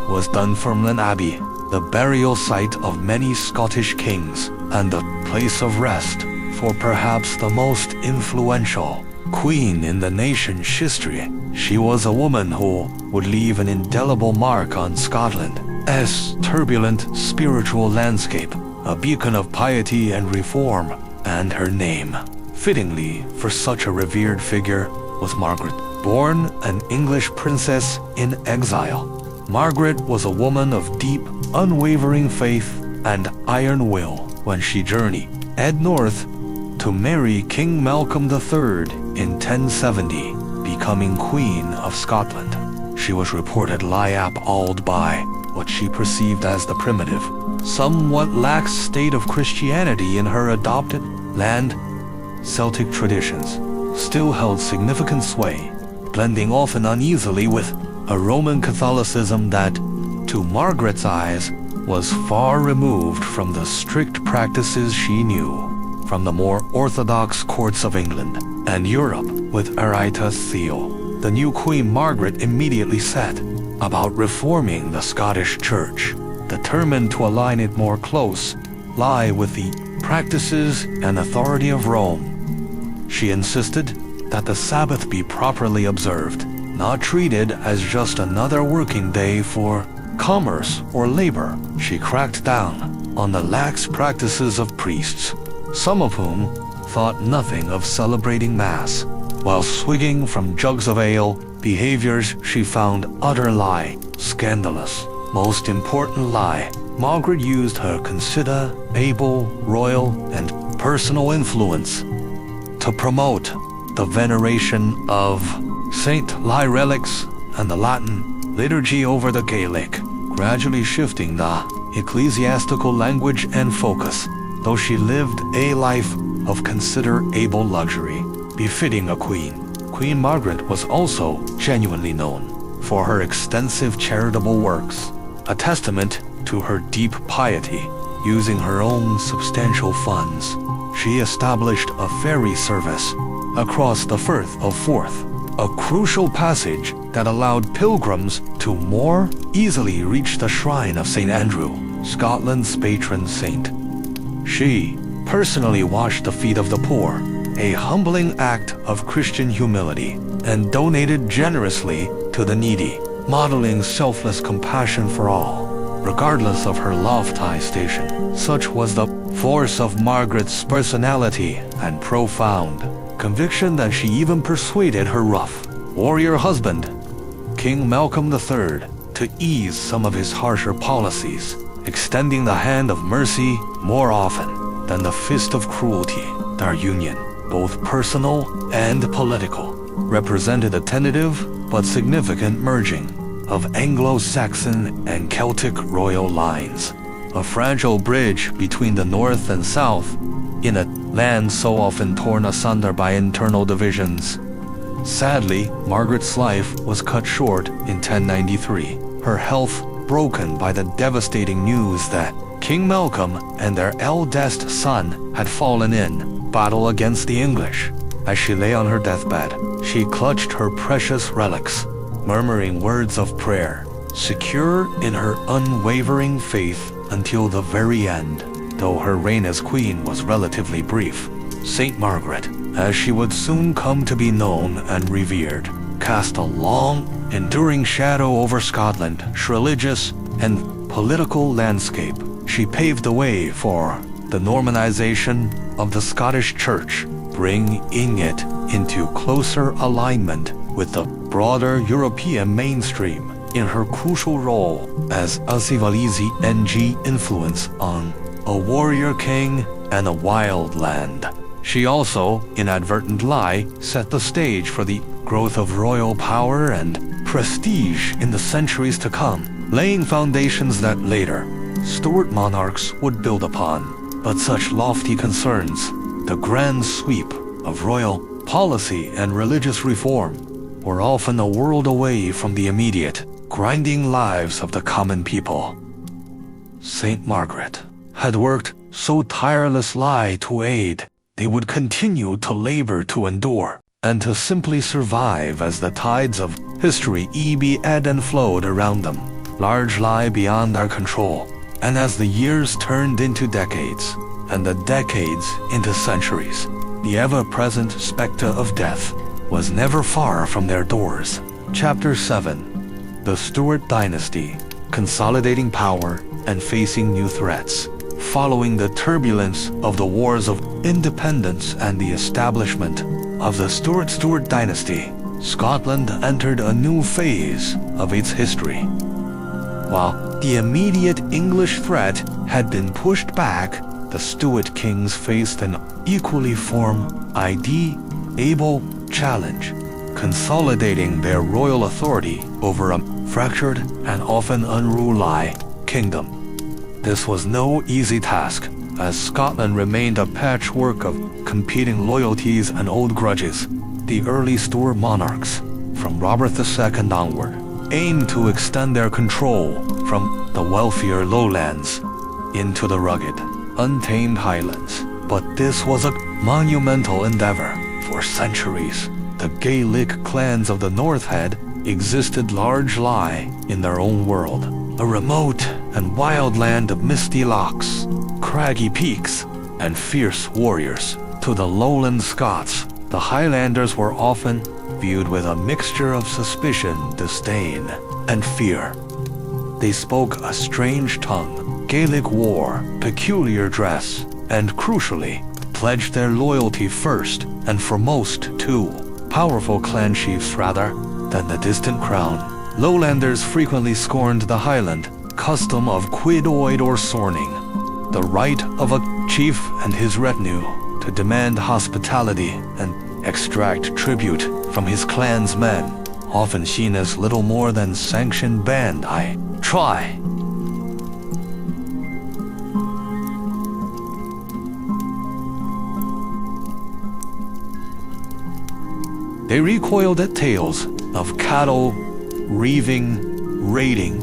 was Dunfermline Abbey, the burial site of many Scottish kings, and the place of rest for perhaps the most influential queen in the nation's history. She was a woman who would leave an indelible mark on Scotland's turbulent spiritual landscape, a beacon of piety and reform, and her name, fittingly for such a revered figure, was Margaret. Born an English princess in exile, Margaret was a woman of deep, unwavering faith and iron will when she journeyed north to marry King Malcolm III in 1070, becoming Queen of Scotland. She was reportedly appalled by what she perceived as the primitive, somewhat lax state of Christianity in her adopted land. Celtic traditions still held significant sway, blending often uneasily with a Roman Catholicism that, to Margaret's eyes, was far removed from the strict practices she knew from the more orthodox courts of England and Europe. With Arita's seal, the new Queen Margaret immediately set about reforming the Scottish Church, determined to align it more closely with the practices and authority of Rome. She insisted that the Sabbath be properly observed, not treated as just another working day for commerce or labor. She cracked down on the lax practices of priests, some of whom thought nothing of celebrating Mass, while swigging from jugs of ale, behaviors she found utterly scandalous. Most importantly, Margaret used her considerable royal and personal influence to promote the veneration of saintly relics and the Latin liturgy over the Gaelic, gradually shifting the ecclesiastical language and focus. Though she lived a life of considerable luxury, befitting a queen, Queen Margaret was also genuinely known for her extensive charitable works, a testament to her deep piety. Using her own substantial funds, she established a ferry service across the Firth of Forth, a crucial passage that allowed pilgrims to more easily reach the shrine of St. Andrew, Scotland's patron saint. She personally washed the feet of the poor, a humbling act of Christian humility, and donated generously to the needy, modeling selfless compassion for all, regardless of her lofty station. Such was the force of Margaret's personality and profound conviction that she even persuaded her rough warrior husband, King Malcolm III, to ease some of his harsher policies, extending the hand of mercy more often than the fist of cruelty. Their union, both personal and political, represented a tentative but significant merging of Anglo-Saxon and Celtic royal lines, a fragile bridge between the North and South in a land so often torn asunder by internal divisions. Sadly, Margaret's life was cut short in 1093, her health broken by the devastating news that King Malcolm and their eldest son had fallen in battle against the English. As she lay on her deathbed, she clutched her precious relics, murmuring words of prayer, secure in her unwavering faith until the very end. Though her reign as queen was relatively brief, Saint Margaret, as she would soon come to be known and revered, cast a long, enduring shadow over Scotland's religious and political landscape. She paved the way for the Normanization of the Scottish Church, bringing it into closer alignment with the broader European mainstream in her crucial role as a Civilizzi NG influence on a warrior king and a wild land. She also, inadvertently, set the stage for the growth of royal power and prestige in the centuries to come, laying foundations that later Stuart monarchs would build upon. But such lofty concerns, the grand sweep of royal policy and religious reform, were often a world away from the immediate, grinding lives of the common people. Saint Margaret had worked so tirelessly to aid, they would continue to labor to endure, and to simply survive as the tides of history ebbed and flowed around them, largely beyond our control. And as the years turned into decades, and the decades into centuries, the ever-present specter of death was never far from their doors. Chapter 7. The Stuart Dynasty, consolidating power and facing new threats. Following the turbulence of the Wars of Independence and the establishment of the Stuart Dynasty, Scotland entered a new phase of its history. While the immediate English threat had been pushed back, the Stuart kings faced an equally formidable challenge, consolidating their royal authority over a fractured and often unruly kingdom. This was no easy task, as Scotland remained a patchwork of competing loyalties and old grudges. The early Stuart monarchs, from Robert II onward, aimed to extend their control from the wealthier lowlands into the rugged, untamed highlands. But this was a monumental endeavor. For centuries, the Gaelic clans of the North had existed largely in their own world, a remote and wild land of misty lochs, craggy peaks, and fierce warriors. To the lowland Scots, the Highlanders were often viewed with a mixture of suspicion, disdain, and fear. They spoke a strange tongue, Gaelic war, peculiar dress, and crucially, pledged their loyalty first and foremost to powerful clan chiefs rather than the distant crown. Lowlanders frequently scorned the Highland custom of quidoid or sorning, the right of a chief and his retinue to demand hospitality and extract tribute from his clan's men, often seen as little more than sanctioned band. Try. They recoiled at tales of cattle reaving, raiding,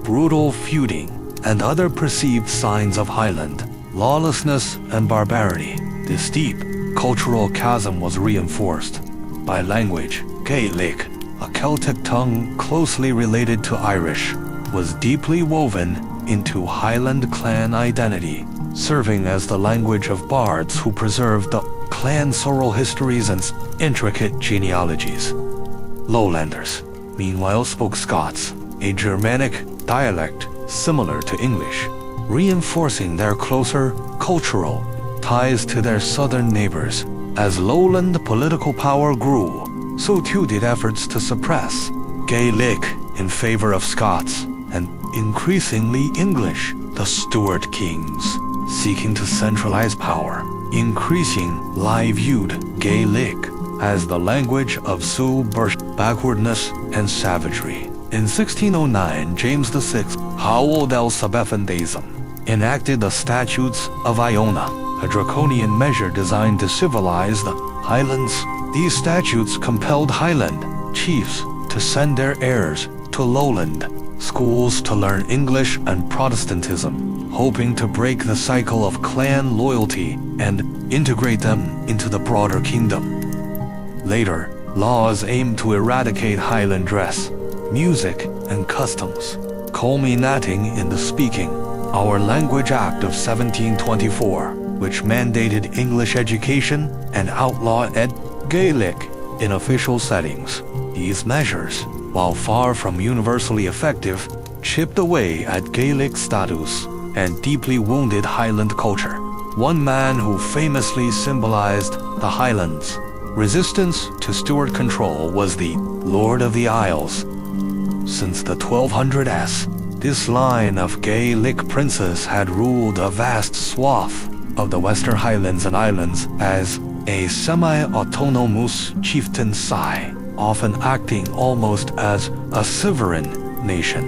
brutal feuding, and other perceived signs of Highland lawlessness and barbarity. This deep, cultural chasm was reinforced by language. Gaelic, a Celtic tongue closely related to Irish, was deeply woven into Highland clan identity, serving as the language of bards who preserved the clan's oral histories and intricate genealogies. Lowlanders, meanwhile, spoke Scots, a Germanic dialect similar to English, reinforcing their closer cultural ties to their southern neighbors. As lowland political power grew, so too did efforts to suppress Gaelic in favor of Scots and increasingly English. The Stuart kings, seeking to centralize power, increasingly viewed Gaelic as the language of subversion, backwardness, and savagery. In 1609, James VI, hallowed enacted the Statutes of Iona, a draconian measure designed to civilize the Highlands. These statutes compelled Highland chiefs to send their heirs to lowland schools to learn English and Protestantism, hoping to break the cycle of clan loyalty and integrate them into the broader kingdom. Later, laws aimed to eradicate Highland dress, music, and customs, culminating in the Speaking Our Language Act of 1724, which mandated English education and outlawed Gaelic in official settings. These measures, while far from universally effective, chipped away at Gaelic status and deeply wounded Highland culture. One man who famously symbolized the Highlands' resistance to Stuart control was the Lord of the Isles. Since the 1200s, this line of Gaelic princes had ruled a vast swath of the Western Highlands and Islands as a semi-autonomous chieftaincy, often acting almost as a sovereign nation.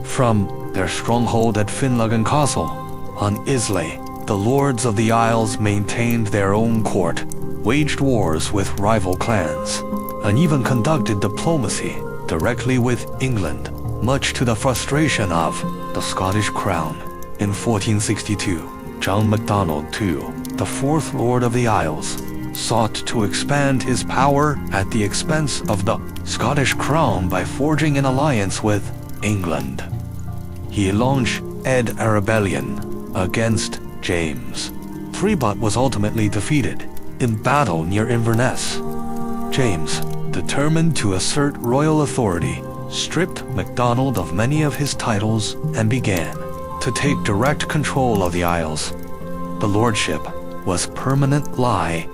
From their stronghold at Finlagan Castle on Islay, the lords of the Isles maintained their own court, waged wars with rival clans, and even conducted diplomacy directly with England, much to the frustration of the Scottish crown. In 1462, John MacDonald II, the fourth Lord of the Isles, sought to expand his power at the expense of the Scottish crown by forging an alliance with England. He launched a rebellion against James III, but was ultimately defeated in battle near Inverness. James, determined to assert royal authority, stripped MacDonald of many of his titles and began to take direct control of the Isles. The lordship was permanently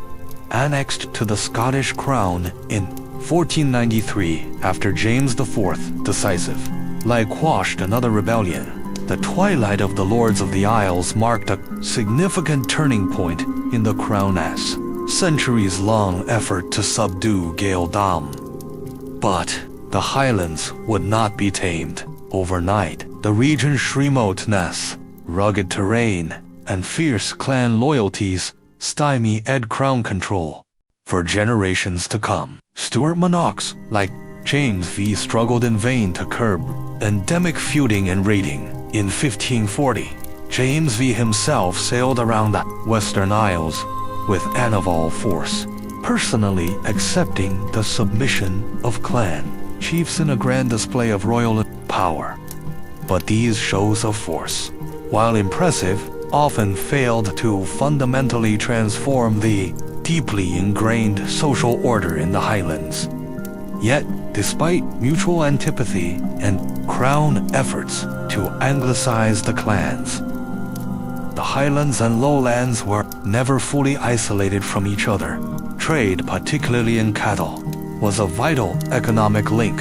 annexed to the Scottish crown in 1493 after James IV decisive quashed another rebellion. The twilight of the Lords of the Isles marked a significant turning point in the crown's centuries-long effort to subdue Gaeldom. But the Highlands would not be tamed overnight. The region's remoteness, rugged terrain, and fierce clan loyalties stymied crown control for generations to come. Stuart monarchs like James V struggled in vain to curb endemic feuding and raiding. In 1540, James V himself sailed around the Western Isles with naval force, personally accepting the submission of clan chiefs in a grand display of royal power. But these shows of force, while impressive, often failed to fundamentally transform the deeply ingrained social order in the Highlands. Yet, despite mutual antipathy and crown efforts to anglicize the clans, the Highlands and Lowlands were never fully isolated from each other. Trade, particularly in cattle, was a vital economic link.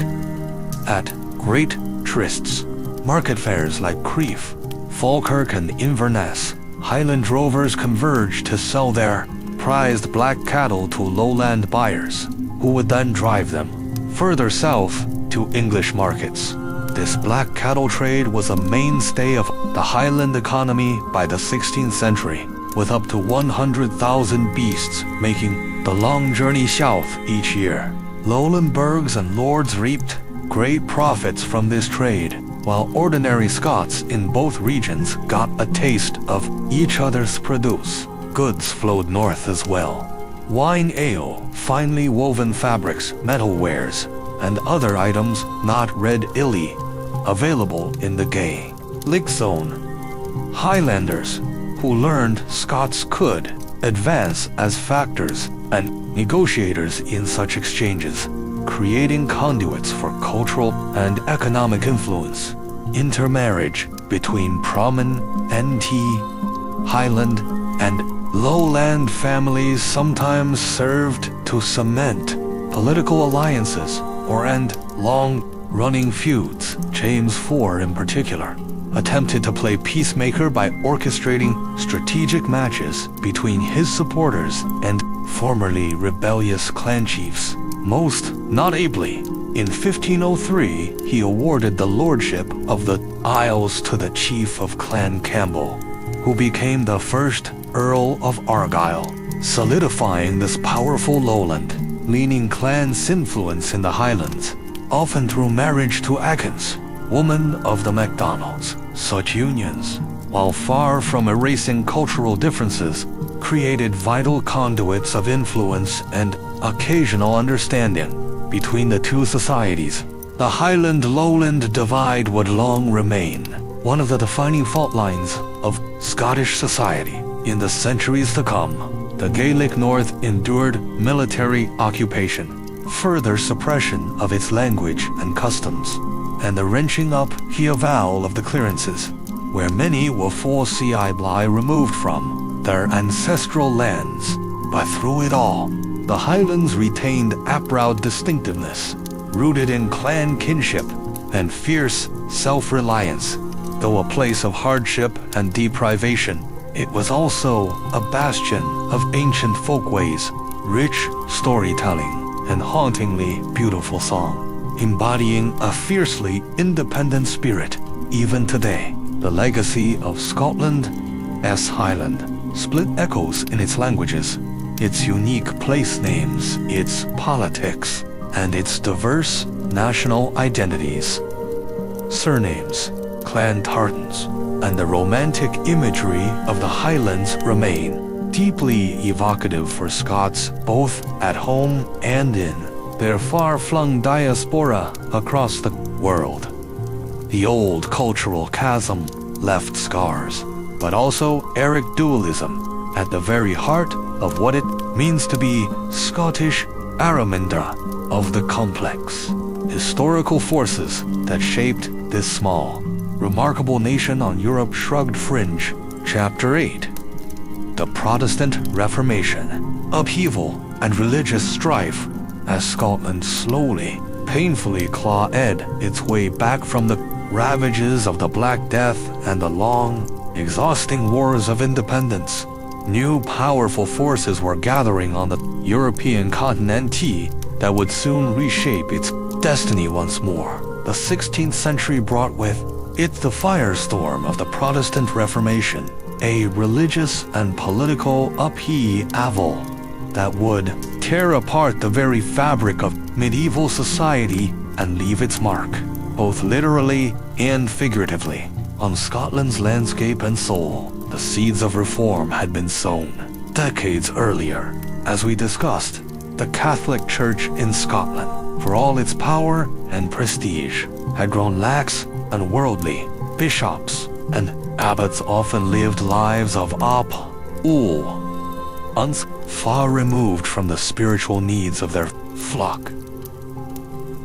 At great trysts, market fairs like Crieff, Falkirk, and Inverness, Highland drovers converged to sell their prized black cattle to lowland buyers, who would then drive them further south to English markets. This black cattle trade was a mainstay of the Highland economy by the 16th century, with up to 100,000 beasts making the long journey south each year. Lowland burghs and lords reaped great profits from this trade, while ordinary Scots in both regions got a taste of each other's produce. goods flowed north as well. Wine, ale, finely woven fabrics, metalwares, and other items not readily available in the Gaelic zone. Highlanders, who learned Scots could advance as factors and negotiators in such exchanges, creating conduits for cultural and economic influence. Intermarriage between prominent Highland and lowland families sometimes served to cement political alliances or end long-running feuds. James IV in particular attempted to play peacemaker by orchestrating strategic matches between his supporters and formerly rebellious clan chiefs. Most notably, in 1503, he awarded the lordship of the Isles to the chief of Clan Campbell, who became the first Earl of Argyll, solidifying this powerful lowland-leaning clan's influence in the Highlands, often through marriage to Akins, woman of the MacDonalds. Such unions, while far from erasing cultural differences, created vital conduits of influence and occasional understanding between the two societies. The Highland-Lowland divide would long remain one of the defining fault lines of Scottish society. In the centuries to come, the Gaelic North endured military occupation, further suppression of its language and customs, and the wrenching up avowal of the clearances, where many were forcibly removed from their ancestral lands. But through it all, the Highlands retained a proud distinctiveness, rooted in clan kinship and fierce self-reliance. Though a place of hardship and deprivation, it was also a bastion of ancient folkways, rich storytelling, and hauntingly beautiful song, embodying a fiercely independent spirit. Even today, the legacy of Scotland's Highland split echoes in its languages, its unique place names, its politics, and its diverse national identities. Surnames, clan tartans, and the romantic imagery of the Highlands remain deeply evocative for Scots both at home and in their far-flung diaspora across the world. The old cultural chasm left scars, but also Eric dualism at the very heart of what it means to be Scottish Aramindra of the complex historical forces that shaped this small, remarkable nation on Europe's shrugged fringe. Chapter 8. The Protestant Reformation. Upheaval and religious strife as Scotland slowly, painfully clawed its way back from the ravages of the Black Death and the long, exhausting wars of independence. New powerful forces were gathering on the European continent that would soon reshape its destiny once more. The 16th century brought with it the firestorm of the Protestant Reformation, a religious and political upheaval that would tear apart the very fabric of medieval society and leave its mark, both literally and figuratively, on Scotland's landscape and soul. The seeds of reform had been sown decades earlier. As we discussed, the Catholic Church in Scotland, for all its power and prestige, had grown lax and worldly. Bishops and abbots often lived lives of uns, far removed from the spiritual needs of their flock.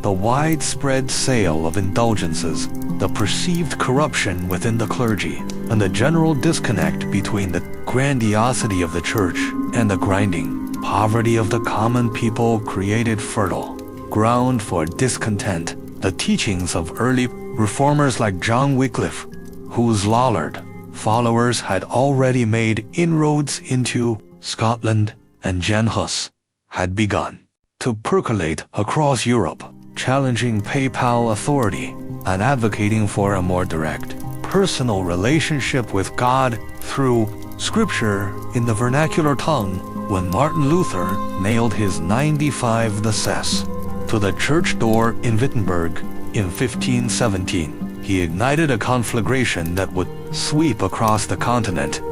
The widespread sale of indulgences, the perceived corruption within the clergy, and the general disconnect between the grandiosity of the church and the grinding poverty of the common people created fertile ground for discontent. The teachings of early reformers like John Wycliffe, whose Lurked followers had already made inroads into Scotland, and Jan Hus, had begun to percolate across Europe, challenging papal authority and advocating for a more direct, personal relationship with God through Scripture in the vernacular tongue. When Martin Luther nailed his 95 Theses to the church door in Wittenberg in 1517, he ignited a conflagration that would sweep across the continent.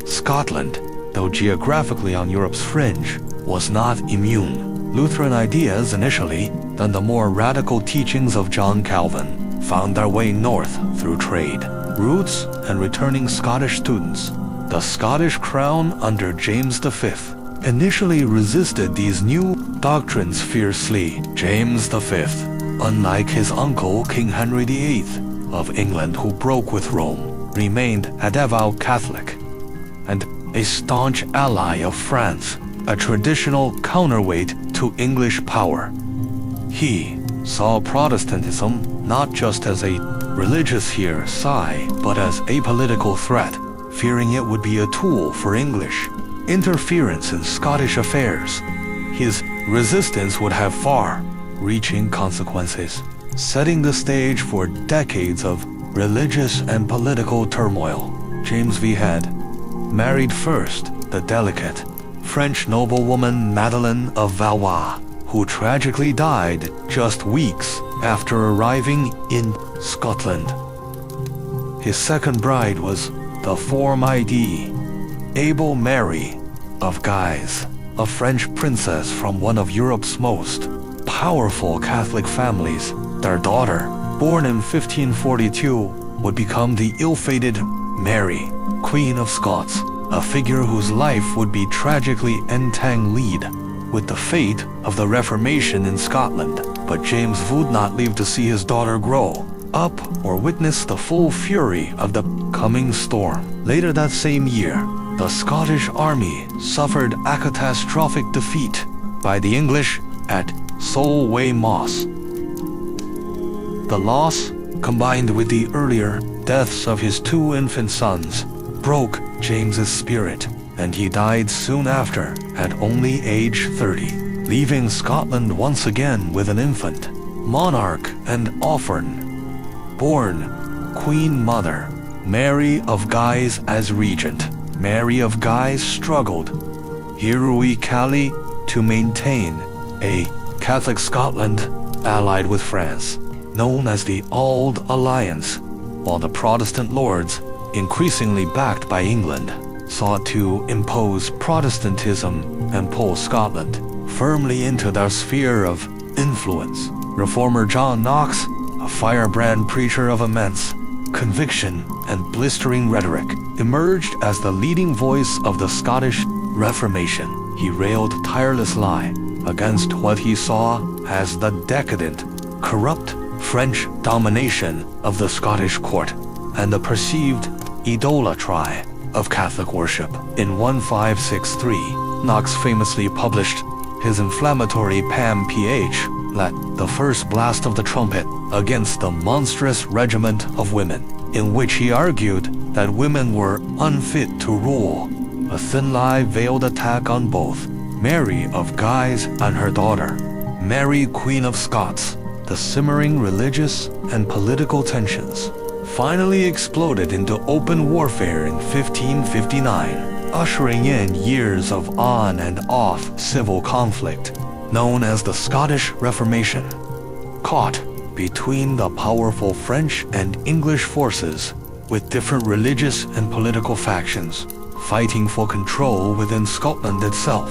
Scotland, though geographically on Europe's fringe, was not immune. Lutheran ideas initially, then the more radical teachings of John Calvin, found their way north through trade, routes, and returning Scottish students. The Scottish crown under James V initially resisted these new doctrines fiercely. James V, unlike his uncle King Henry VIII of England, who broke with Rome, remained a devout Catholic and a staunch ally of France, a traditional counterweight to English power. He saw Protestantism not just as a religious heresy, but as a political threat, fearing it would be a tool for English interference in Scottish affairs. His resistance would have far-reaching consequences, setting the stage for decades of religious and political turmoil. James V had married first the delicate French noblewoman Madeleine of Valois, who tragically died just weeks after arriving in Scotland. His second bride was the Forme able Mary of Guise, a French princess from one of Europe's most powerful Catholic families. Their daughter, born in 1542, would become the ill-fated Mary, Queen of Scots, a figure whose life would be tragically entangled with the fate of the Reformation in Scotland. But James would not live to see his daughter grow up or witness the full fury of the coming storm. Later that same year, the Scottish army suffered a catastrophic defeat by the English at Solway Moss. The loss, combined with the earlier deaths of his two infant sons, broke James's spirit, and he died soon after at only age 30, leaving Scotland once again with an infant monarch and orphan-born Queen Mother, Mary of Guise as regent. Mary of Guise struggled heroically to maintain a Catholic Scotland allied with France, known as the Old Alliance, while the Protestant lords, increasingly backed by England, sought to impose Protestantism and pull Scotland firmly into their sphere of influence. Reformer John Knox, a firebrand preacher of immense conviction and blistering rhetoric, emerged as the leading voice of the Scottish Reformation. He railed tirelessly against what he saw as the decadent, corrupt French domination of the Scottish court and the perceived idolatry of Catholic worship. In 1563, Knox famously published his inflammatory pamphlet, The First Blast of the Trumpet, against the monstrous regiment of women, in which he argued that women were unfit to rule, a thinly veiled attack on both Mary of Guise and her daughter, Mary Queen of Scots. The simmering religious and political tensions finally exploded into open warfare in 1559, ushering in years of on and off civil conflict, known as the Scottish Reformation. Caught between the powerful French and English forces, with different religious and political factions fighting for control within Scotland itself,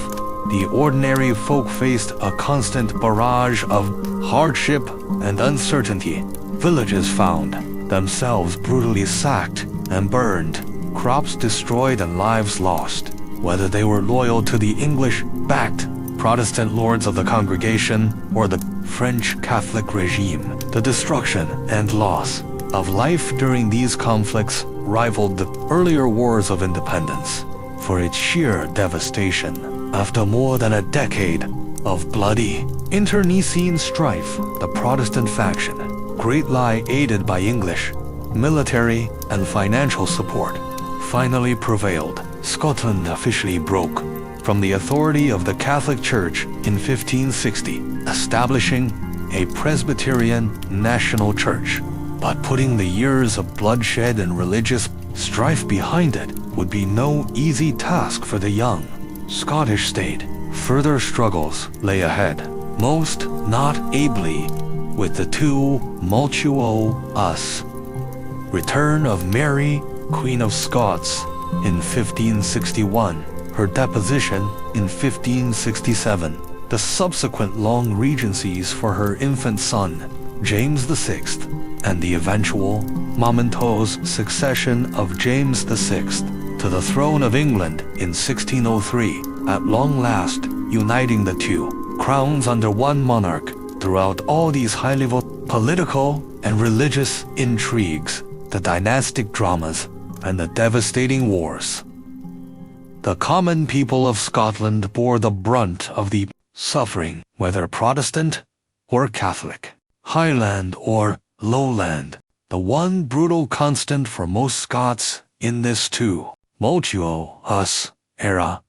the ordinary folk faced a constant barrage of hardship and uncertainty. Villages found themselves brutally sacked and burned, crops destroyed and lives lost. Whether they were loyal to the English-backed Protestant lords of the congregation or the French Catholic regime, the destruction and loss of life during these conflicts rivaled the earlier wars of independence for its sheer devastation. After more than a decade of bloody, internecine strife, the Protestant faction, greatly aided by English military and financial support, finally prevailed. Scotland officially broke from the authority of the Catholic Church in 1560, establishing a Presbyterian national church. But putting the years of bloodshed and religious strife behind it would be no easy task for the young Scottish state. Further struggles lay ahead, most not ably with the tumultuous return of Mary, Queen of Scots, in 1561, her deposition in 1567, the subsequent long regencies for her infant son, James VI, and the eventual momentous succession of James VI to the throne of England in 1603, at long last uniting the two crowns under one monarch. Throughout all these high-level political and religious intrigues, the dynastic dramas, and the devastating wars, the common people of Scotland bore the brunt of the suffering, whether Protestant or Catholic, highland or lowland. The one brutal constant for most Scots in this tumultuous era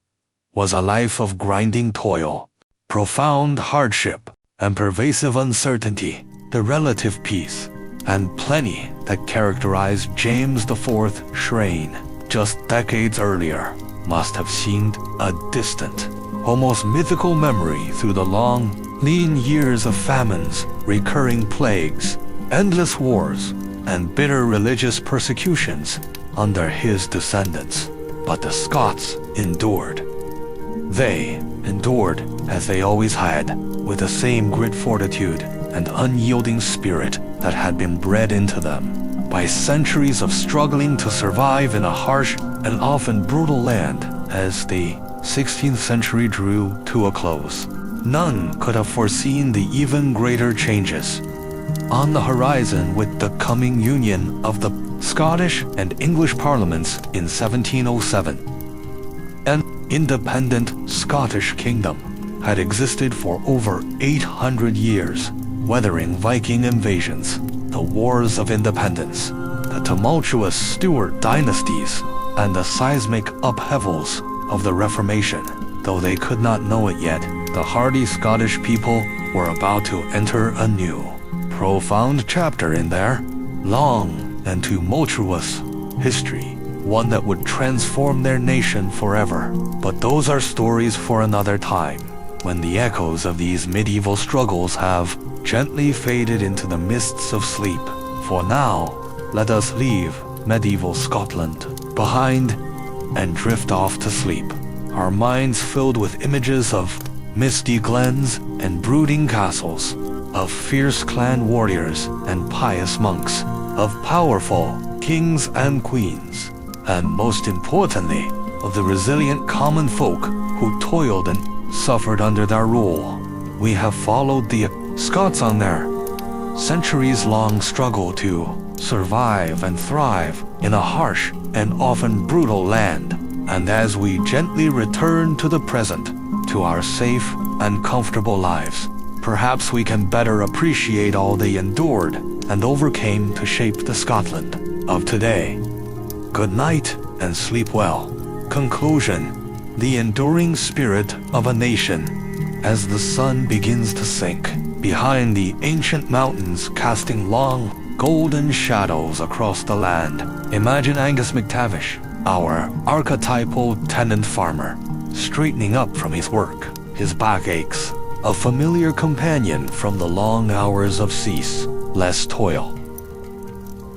was a life of grinding toil, profound hardship, and pervasive uncertainty. The relative peace and plenty that characterized James IV's reign just decades earlier must have seemed a distant, almost mythical memory through the long, lean years of famines, recurring plagues, endless wars, and bitter religious persecutions under his descendants. But the Scots endured. They endured as they always had, with the same grit, fortitude, and unyielding spirit that had been bred into them by centuries of struggling to survive in a harsh and often brutal land. As the 16th century drew to a close, none could have foreseen the even greater changes on the horizon with the coming union of the Scottish and English parliaments in 1707. An independent Scottish kingdom had existed for over 800 years, weathering Viking invasions, the wars of independence, the tumultuous Stuart dynasties, and the seismic upheavals of the Reformation. Though they could not know it yet, the hardy Scottish people were about to enter a new, profound chapter in their long and tumultuous history, one that would transform their nation forever. But those are stories for another time, when the echoes of these medieval struggles have gently faded into the mists of sleep. For now, let us leave medieval Scotland behind and drift off to sleep, our minds filled with images of misty glens and brooding castles, of fierce clan warriors and pious monks, of powerful kings and queens, and most importantly, of the resilient common folk who toiled and suffered under their rule. We have followed the Scots on their centuries-long struggle to survive and thrive in a harsh and often brutal land. And as we gently return to the present, to our safe and comfortable lives, perhaps we can better appreciate all they endured and overcame to shape the Scotland of today. Good night and sleep well. Conclusion: the enduring spirit of a nation as the sun begins to sink behind the ancient mountains, casting long, golden shadows across the land. Imagine Angus MacTavish, our archetypal tenant farmer, straightening up from his work. His back aches, a familiar companion from the long hours of ceaseless toil.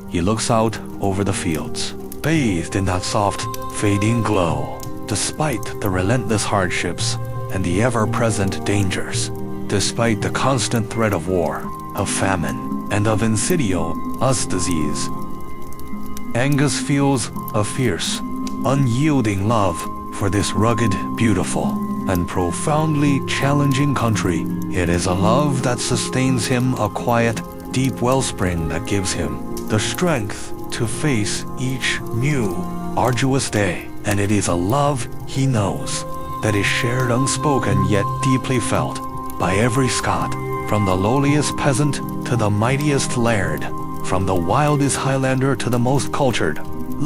He looks out over the fields, bathed in that soft, fading glow. Despite the relentless hardships and the ever-present dangers, despite the constant threat of war, of famine, and of insidious disease, Angus feels a fierce, unyielding love for this rugged, beautiful, and profoundly challenging country. It is a love that sustains him, a quiet, deep wellspring that gives him the strength to face each new, arduous day. And it is a love he knows that is shared unspoken yet deeply felt by every Scot, from the lowliest peasant to the mightiest laird, from the wildest Highlander to the most cultured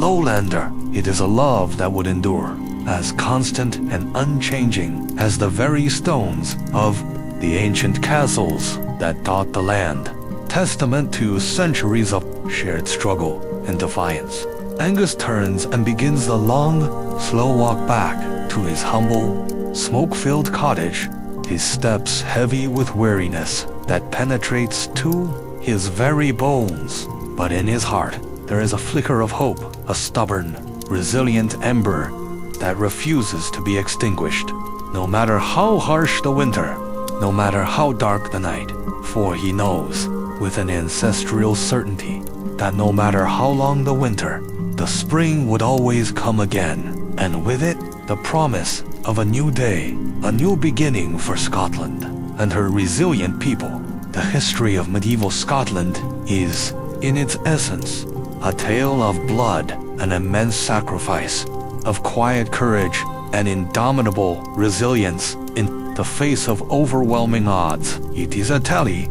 Lowlander. It is a love that would endure, as constant and unchanging as the very stones of the ancient castles that dot the land, testament to centuries of shared struggle and defiance. Angus turns and begins the long, slow walk back to his humble, smoke-filled cottage, his steps heavy with weariness that penetrates to his very bones. But in his heart, there is a flicker of hope, a stubborn, resilient ember that refuses to be extinguished, no matter how harsh the winter, no matter how dark the night, for he knows, with an ancestral certainty, that no matter how long the winter, the spring would always come again, and with it, the promise of a new day, a new beginning for Scotland and her resilient people. The history of medieval Scotland is, in its essence, a tale of blood and immense sacrifice, of quiet courage and indomitable resilience in the face of overwhelming odds. It is a tale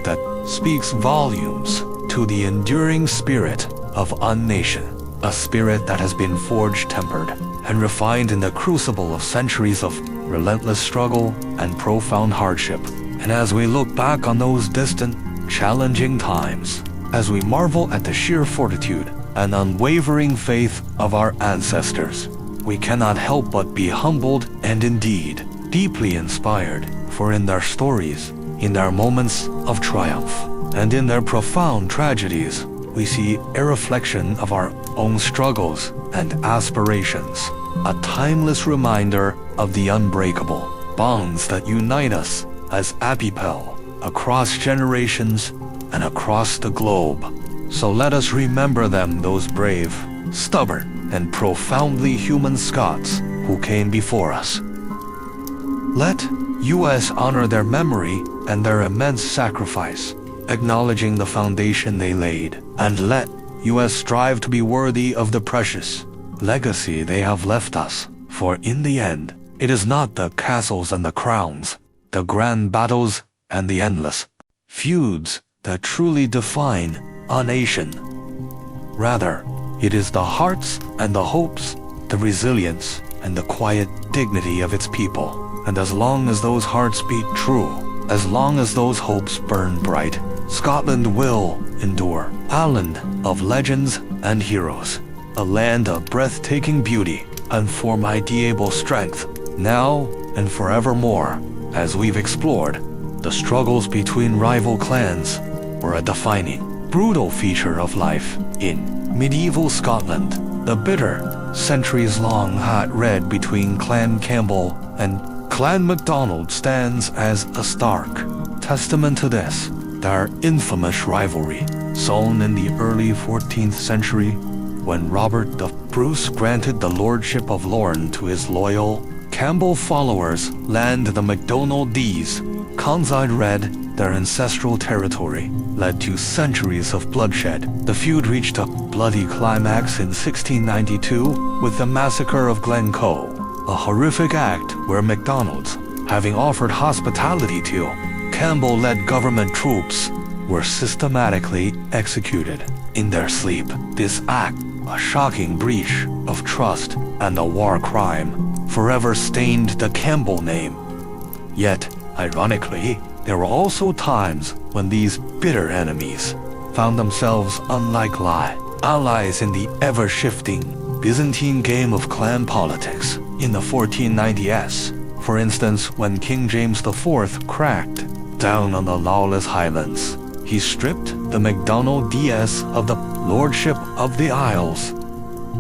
that speaks volumes to the enduring spirit of a nation, a spirit that has been forged, tempered, and refined in the crucible of centuries of relentless struggle and profound hardship. And as we look back on those distant, challenging times, as we marvel at the sheer fortitude and unwavering faith of our ancestors, we cannot help but be humbled and indeed deeply inspired, for in their stories, in their moments of triumph, and in their profound tragedies, we see a reflection of our own struggles and aspirations, a timeless reminder of the unbreakable bonds that unite us as a people across generations and across the globe. So let us remember them, those brave, stubborn, and profoundly human Scots who came before us. Let us honor their memory and their immense sacrifice, acknowledging the foundation they laid, and let us strive to be worthy of the precious legacy they have left us, for in the end, it is not the castles and the crowns, the grand battles and the endless feuds that truly define a nation. Rather, it is the hearts and the hopes, the resilience and the quiet dignity of its people. And as long as those hearts beat true, as long as those hopes burn bright, Scotland will endure, a land of legends and heroes, a land of breathtaking beauty and formidable strength, now and forevermore. As we've explored, the struggles between rival clans were a defining, brutal feature of life in medieval Scotland. The bitter, centuries-long hot red between Clan Campbell and Clan MacDonald stands as a stark testament to this, their infamous rivalry, sown in the early 14th century, when Robert the Bruce granted the lordship of Lorne to his loyal Campbell followers. Land the MacDonalds, Conside Red, their ancestral territory, led to centuries of bloodshed. The feud reached a bloody climax in 1692 with the massacre of Glencoe, a horrific act where MacDonalds, having offered hospitality to Campbell-led government troops, were systematically executed in their sleep. This act, a shocking breach of trust and a war crime, forever stained the Campbell name. Yet, ironically, there were also times when these bitter enemies found themselves unlikely allies in the ever-shifting Byzantine game of clan politics. In the 1490s, for instance, when King James IV cracked down on the lawless highlands, he stripped the MacDonalds of the lordship of the Isles.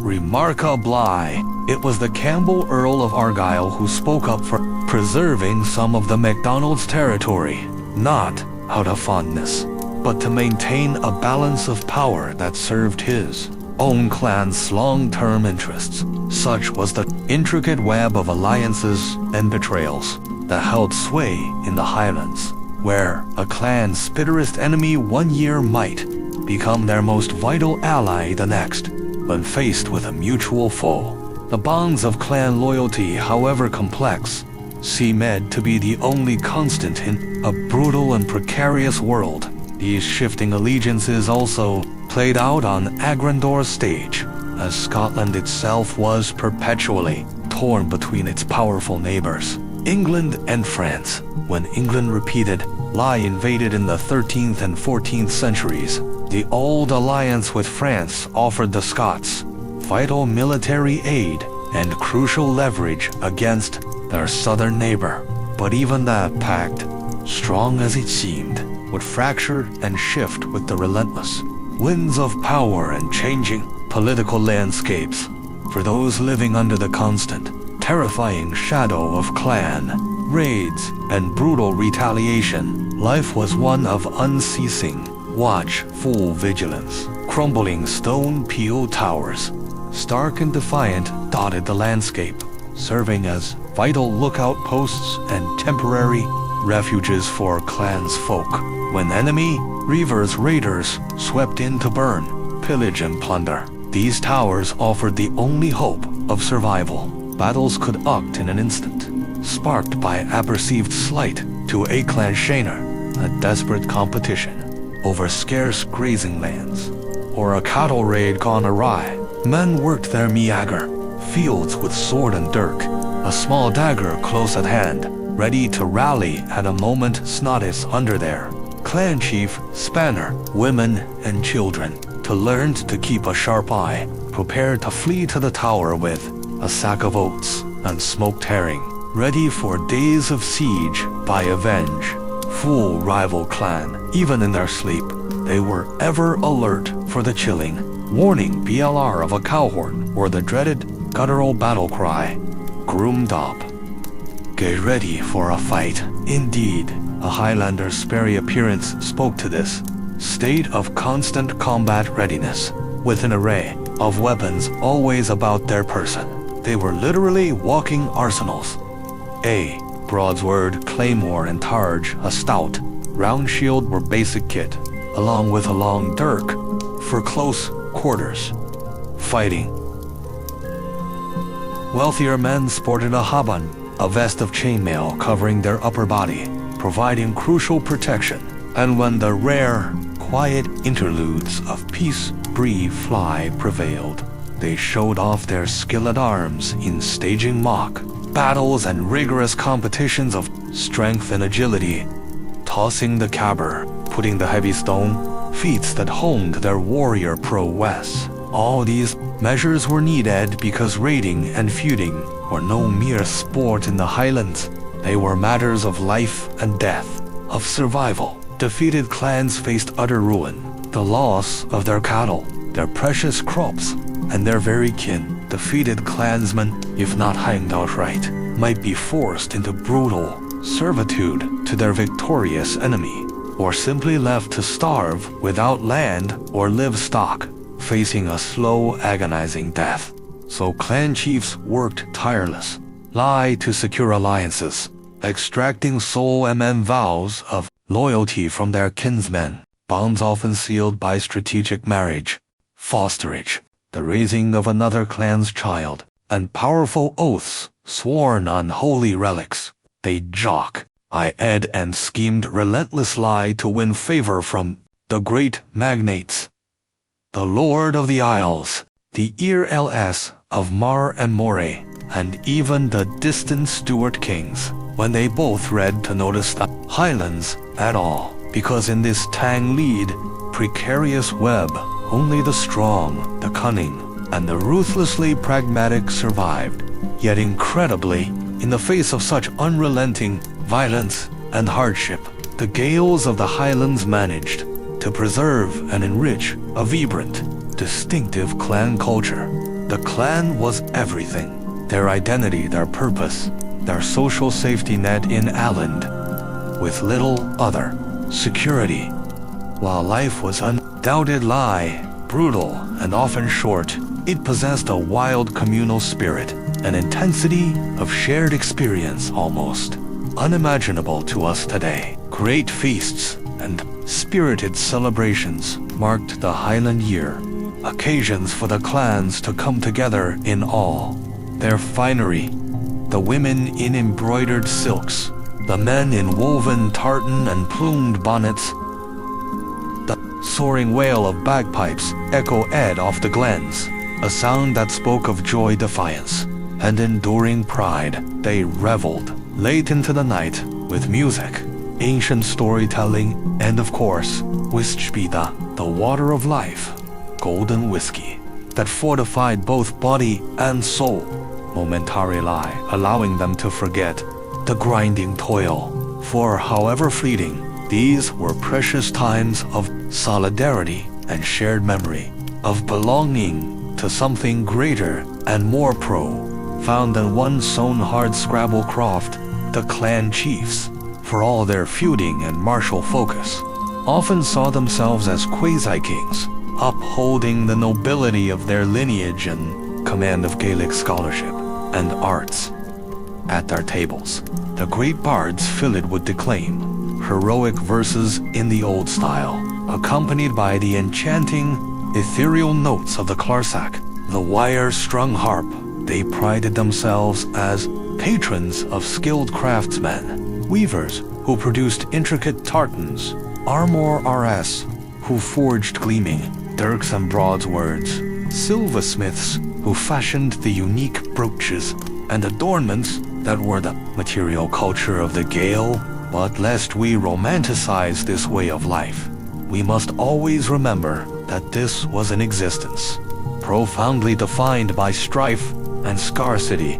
Remarkably, it was the Campbell Earl of Argyll who spoke up for preserving some of the MacDonalds' territory, not out of fondness, but to maintain a balance of power that served his own clan's long-term interests. Such was the intricate web of alliances and betrayals that held sway in the Highlands, where a clan's bitterest enemy one year might become their most vital ally the next, when faced with a mutual foe. The bonds of clan loyalty, however complex, seemed to be the only constant in a brutal and precarious world. These shifting allegiances also played out on Agrandor's stage, as Scotland itself was perpetually torn between its powerful neighbors, England and France. When England repeatedly invaded in the 13th and 14th centuries, the old alliance with France offered the Scots vital military aid and crucial leverage against their southern neighbor. But even that pact, strong as it seemed, would fracture and shift with the relentless winds of power and changing political landscapes. For those living under the constant, terrifying shadow of clan raids and brutal retaliation, life was one of unceasing, watchful vigilance. Crumbling stone peel towers, stark and defiant, dotted the landscape, serving as vital lookout posts and temporary refuges for clansfolk. When enemy reavers raiders swept in to burn, pillage and plunder, these towers offered the only hope of survival. Battles could occur in an instant, sparked by a perceived slight to a clan shaner, a desperate competition over scarce grazing lands, or a cattle raid gone awry. Men worked their meager fields with sword and dirk, a small dagger close at hand, ready to rally at a moment's notice under their clan chief spanner. Women and children to learn to keep a sharp eye, prepared to flee to the tower with a sack of oats and smoked herring, ready for days of siege by avenge. Full rival clan, even in their sleep, they were ever alert for the chilling warning BLR of a cowhorn or the dreaded guttural battle cry, groomed up. Get ready for a fight. Indeed, a Highlander's sperry appearance spoke to this state of constant combat readiness, with an array of weapons always about their person. They were literally walking arsenals. A broadsword, claymore, and targe, a stout, round shield were basic kit, along with a long dirk for close quarters fighting. Wealthier men sported a haban, a vest of chainmail covering their upper body, providing crucial protection. And when the rare, quiet interludes of peace breathe fly prevailed, they showed off their skill at arms in staging mock battles and rigorous competitions of strength and agility, tossing the caber, putting the heavy stone, feats that honed their warrior prowess. All these measures were needed because raiding and feuding were no mere sport in the highlands. They were matters of life and death, of survival. Defeated clans faced utter ruin, the loss of their cattle, their precious crops, and their very kin. Defeated clansmen, if not hanged outright, might be forced into brutal servitude to their victorious enemy, or simply left to starve without land or livestock, facing a slow, agonizing death. So clan chiefs worked tirelessly to secure alliances, extracting soul and vows of loyalty from their kinsmen, bonds often sealed by strategic marriage, fosterage, the raising of another clan's child, and powerful oaths sworn on holy relics. They ed and schemed relentlessly to win favor from the great magnates, the Lord of the Isles, the Earls of Mar and Moray, and even the distant Stuart kings, when they both read to notice the Highlands at all, because in this tangled, precarious web, only the strong, the cunning, and the ruthlessly pragmatic survived. Yet incredibly, in the face of such unrelenting violence and hardship, the Gales of the Highlands managed to preserve and enrich a vibrant, distinctive clan culture. The clan was everything, their identity, their purpose, their social safety net in Alland, with little other security. While life was undoubtedly brutal and often short, it possessed a wild communal spirit, an intensity of shared experience almost unimaginable to us today. Great feasts and spirited celebrations marked the Highland year, occasions for the clans to come together in all their finery, the women in embroidered silks, the men in woven tartan and plumed bonnets. The soaring wail of bagpipes echoed off the glens, a sound that spoke of joy, defiance, and enduring pride. They reveled late into the night with music, ancient storytelling, and of course, wispida, the water of life, golden whiskey, that fortified both body and soul, momentarily allowing them to forget the grinding toil. For however fleeting, these were precious times of solidarity and shared memory, of belonging to something greater and more profound than one sown hard-scrabble croft, the clan chiefs, for all their feuding and martial focus, often saw themselves as quasi-kings, upholding the nobility of their lineage and command of Gaelic scholarship and arts. At their tables, the great bards filled would declaim heroic verses in the old style, accompanied by the enchanting, ethereal notes of the clarsack, the wire-strung harp. They prided themselves as patrons of skilled craftsmen, weavers who produced intricate tartans, armor-rs who forged gleaming dirks and broadswords, silversmiths who fashioned the unique brooches and adornments that were the material culture of the Gael. But lest we romanticize this way of life, we must always remember that this was an existence, profoundly defined by strife and scarcity,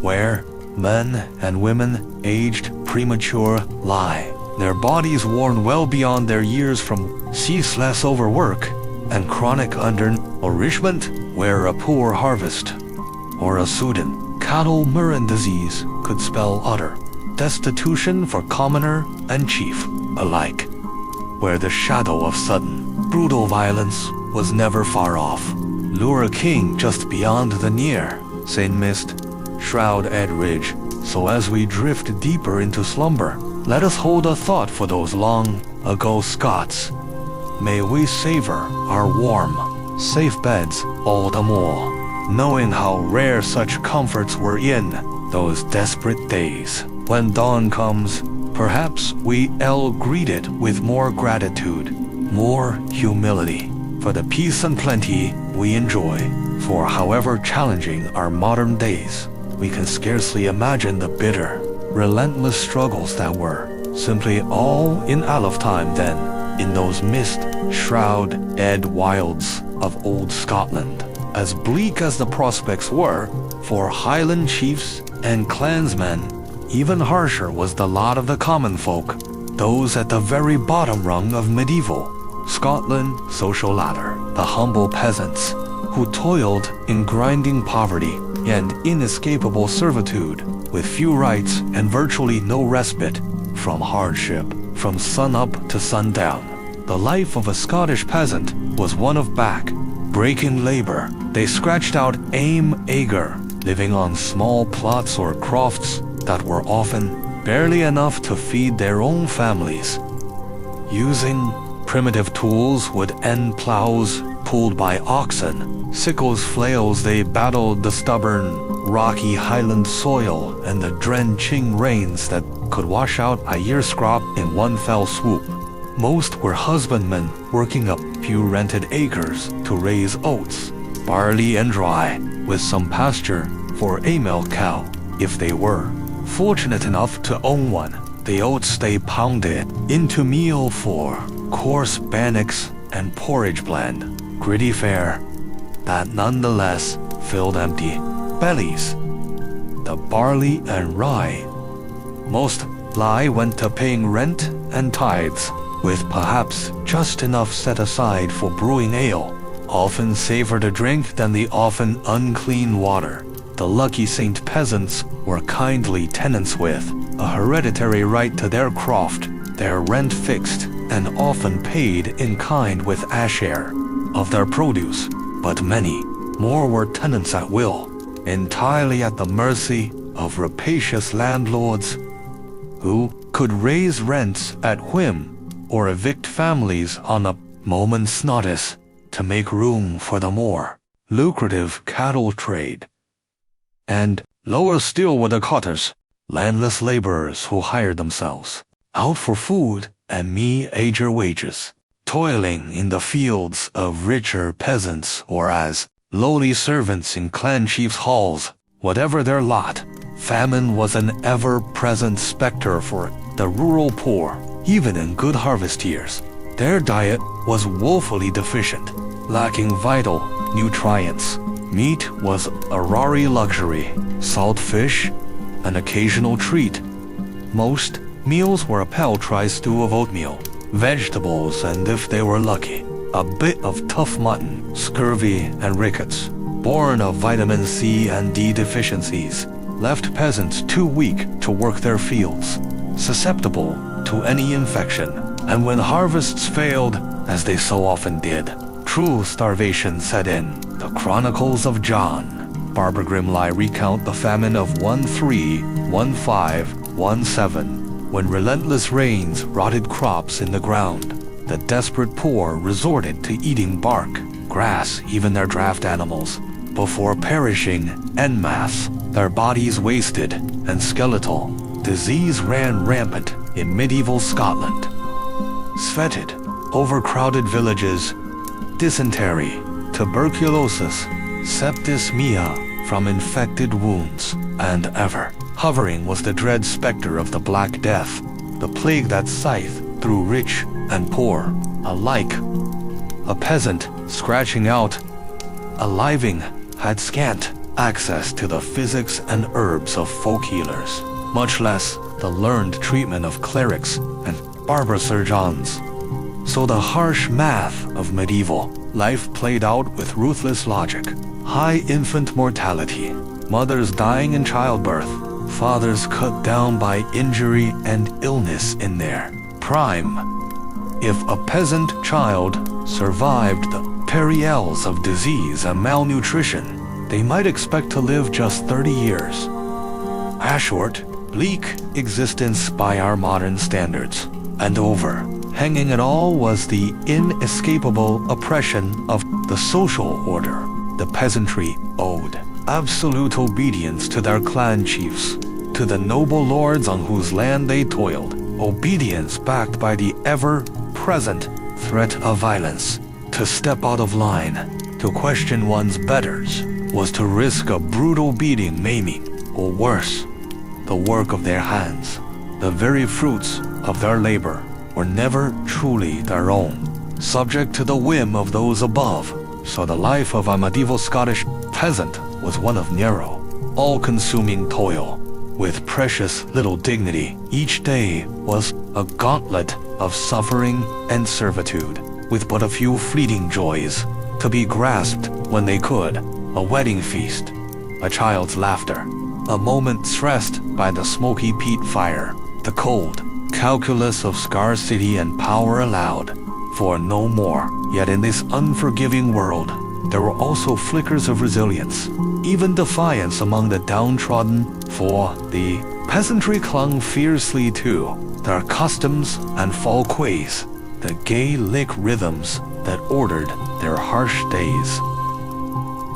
where men and women aged premature lie, their bodies worn well beyond their years from ceaseless overwork and chronic undernourishment, where a poor harvest or a sudden cattle murrain disease could spell utter destitution for commoner and chief alike, where the shadow of sudden, brutal violence was never far off. Lure King just beyond the near St. Mist, Shroud Ed Ridge. So as we drift deeper into slumber, let us hold a thought for those long ago Scots. May we savor our warm, safe beds all the more, knowing how rare such comforts were in those desperate days. When dawn comes, perhaps we'll greet it with more gratitude, more humility, for the peace and plenty we enjoy. For however challenging our modern days, we can scarcely imagine the bitter, relentless struggles that were simply all in Aleph time then, in those mist-shrouded wilds of old Scotland. As bleak as the prospects were for Highland chiefs and clansmen, even harsher was the lot of the common folk, those at the very bottom rung of medieval Scotland social ladder, the humble peasants who toiled in grinding poverty and inescapable servitude, with few rights and virtually no respite from hardship, from sun-up to sundown. The life of a Scottish peasant was one of back-breaking labor. They scratched out aim-ager, living on small plots or crofts that were often barely enough to feed their own families. Using primitive tools, wood end plows pulled by oxen, sickles, flails, they battled the stubborn, rocky highland soil and the drenching rains that could wash out a year's crop in one fell swoop. Most were husbandmen working a few rented acres to raise oats, barley and rye, with some pasture for a milk cow, if they were fortunate enough to own one. The oats they pounded into meal for coarse bannocks and porridge blend, gritty fare that nonetheless filled empty bellies. The barley and rye most lie went to paying rent and tithes, with perhaps just enough set aside for brewing ale, often safer to drink than the often unclean water. The lucky Saint peasants were kindly tenants with a hereditary right to their croft, their rent fixed and often paid in kind with a share of their produce. But many more were tenants at will, entirely at the mercy of rapacious landlords who could raise rents at whim or evict families on a moment's notice to make room for the more lucrative cattle trade. And lower still were the cotters, landless laborers who hired themselves out for food and meagre wages, toiling in the fields of richer peasants or as lowly servants in clan chiefs' halls. Whatever their lot, famine was an ever-present specter for the rural poor, even in good harvest years. Their diet was woefully deficient, lacking vital nutrients. Meat was a rare luxury, salt fish an occasional treat. Most meals were a paltry stew of oatmeal, vegetables, and if they were lucky, a bit of tough mutton, scurvy and rickets, born of vitamin C and D deficiencies, left peasants too weak to work their fields, susceptible to any infection, and when harvests failed, as they so often did, true starvation set in. The Chronicles of John, Barbara Grimley recount the famine of 131517, when relentless rains rotted crops in the ground. The desperate poor resorted to eating bark, grass, even their draft animals, before perishing en masse, their bodies wasted and skeletal. Disease ran rampant in medieval Scotland. Sfetid, overcrowded villages, dysentery, tuberculosis, septicemia from infected wounds, and ever hovering was the dread specter of the Black Death, the plague that scythed through rich and poor alike. A peasant scratching out a living had scant access to the physics and herbs of folk healers, much less the learned treatment of clerics and barber surgeons. So the harsh math of medieval life played out with ruthless logic. High infant mortality, mothers dying in childbirth, fathers cut down by injury and illness in their prime. If a peasant child survived the perils of disease and malnutrition, they might expect to live just 30 years. A short, bleak existence by our modern standards. And overhanging it all was the inescapable oppression of the social order. The peasantry owed absolute obedience to their clan chiefs, to the noble lords on whose land they toiled, obedience backed by the ever-present threat of violence. To step out of line, to question one's betters, was to risk a brutal beating, maiming, or worse, the work of their hands. The very fruits of their labor were never truly their own, subject to the whim of those above. So the life of a medieval Scottish peasant was one of narrow, all-consuming toil, with precious little dignity. Each day was a gauntlet of suffering and servitude, with but a few fleeting joys to be grasped when they could: a wedding feast, a child's laughter, a moment stressed by the smoky peat fire, the cold calculus of scarcity and power allowed for no more. Yet in this unforgiving world, there were also flickers of resilience, even defiance among the downtrodden, for the peasantry clung fiercely to their customs and folk ways, the Gaelic rhythms that ordered their harsh days.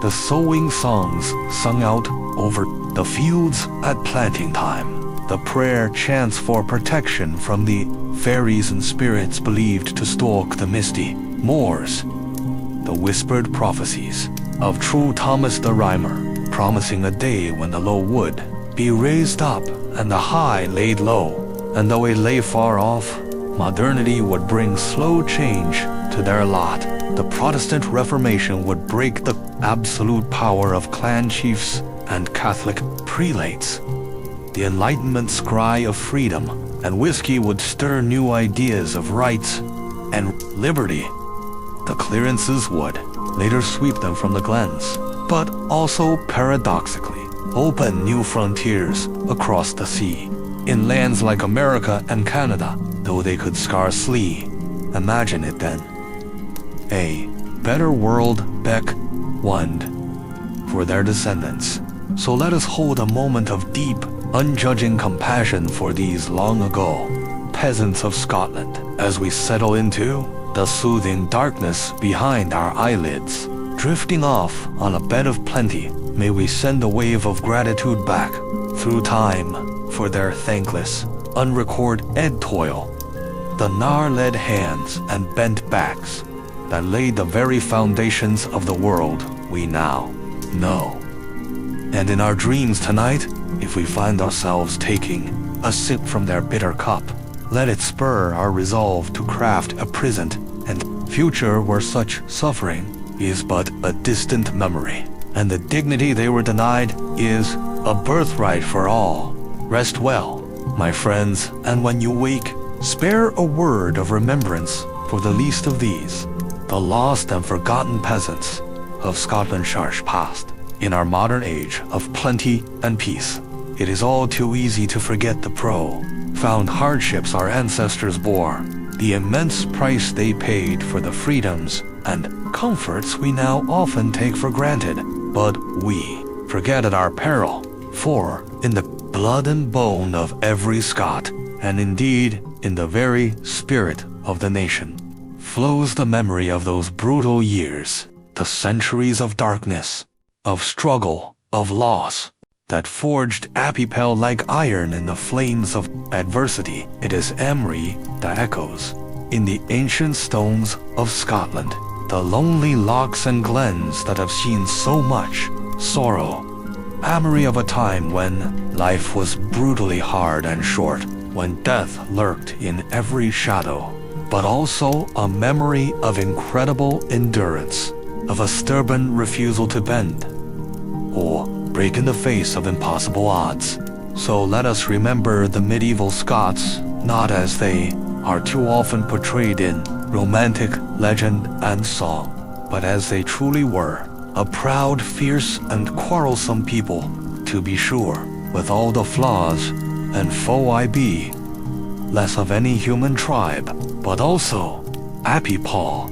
The sowing songs sung out over the fields at planting time, the prayer chants for protection from the fairies and spirits believed to stalk the misty moors, the whispered prophecies of true Thomas the Rhymer, promising a day when the low would be raised up and the high laid low, and though it lay far off, modernity would bring slow change to their lot. The Protestant Reformation would break the absolute power of clan chiefs and Catholic prelates. The Enlightenment's cry of freedom and whiskey would stir new ideas of rights and liberty. The clearances would later sweep them from the Glens, but also paradoxically open new frontiers across the sea. In lands like America and Canada, though they could scarcely imagine it then. A better world beckoned for their descendants. So let us hold a moment of deep, unjudging compassion for these long ago peasants of Scotland as we settle into the soothing darkness behind our eyelids. Drifting off on a bed of plenty, may we send a wave of gratitude back through time for their thankless, unrecorded toil, the gnar-led hands and bent backs that laid the very foundations of the world we now know. And in our dreams tonight, if we find ourselves taking a sip from their bitter cup, let it spur our resolve to craft a present and future where such suffering is but a distant memory, and the dignity they were denied is a birthright for all. Rest well, my friends, and when you wake, spare a word of remembrance for the least of these. the lost and forgotten peasants of Scotland's past. In our modern age of plenty and peace, it is all too easy to forget the profound hardships our ancestors bore, the immense price they paid for the freedoms and comforts we now often take for granted. But we forget at our peril, for in the blood and bone of every Scot, and indeed in the very spirit of the nation, flows the memory of those brutal years, the centuries of darkness, of struggle, of loss, that forged Appipel like iron in the flames of adversity. It is memory that echoes in the ancient stones of Scotland, the lonely lochs and glens that have seen so much sorrow. Memory of a time when life was brutally hard and short, when death lurked in every shadow, but also a memory of incredible endurance, of a stubborn refusal to bend or break in the face of impossible odds. So let us remember the medieval Scots not as they are too often portrayed in romantic legend and song, but as they truly were, a proud, fierce, and quarrelsome people, to be sure, with all the flaws and foe I be, less of any human tribe, but also Appipel,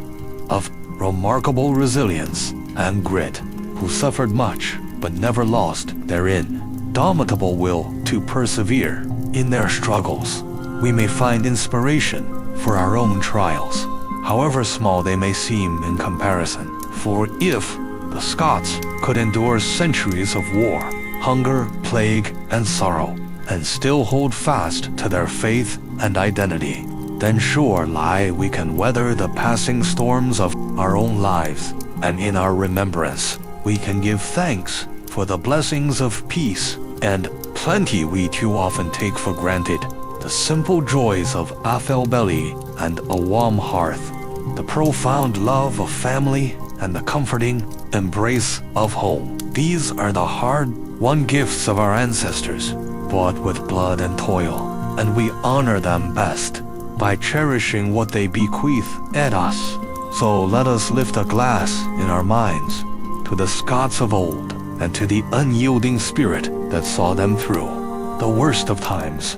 of remarkable resilience and grit, who suffered much but never lost their indomitable will to persevere in their struggles. We may find inspiration for our own trials, however small they may seem in comparison. For if the Scots could endure centuries of war, hunger, plague, and sorrow, and still hold fast to their faith and identity, then sure lie we can weather the passing storms of our own lives, and in our remembrance we can give thanks for the blessings of peace and plenty we too often take for granted, the simple joys of a full belly and a warm hearth, the profound love of family and the comforting embrace of home. These are the hard-won gifts of our ancestors, bought with blood and toil, and we honor them best by cherishing what they bequeath at us. So let us lift a glass in our minds to the Scots of old and to the unyielding spirit that saw them through the worst of times.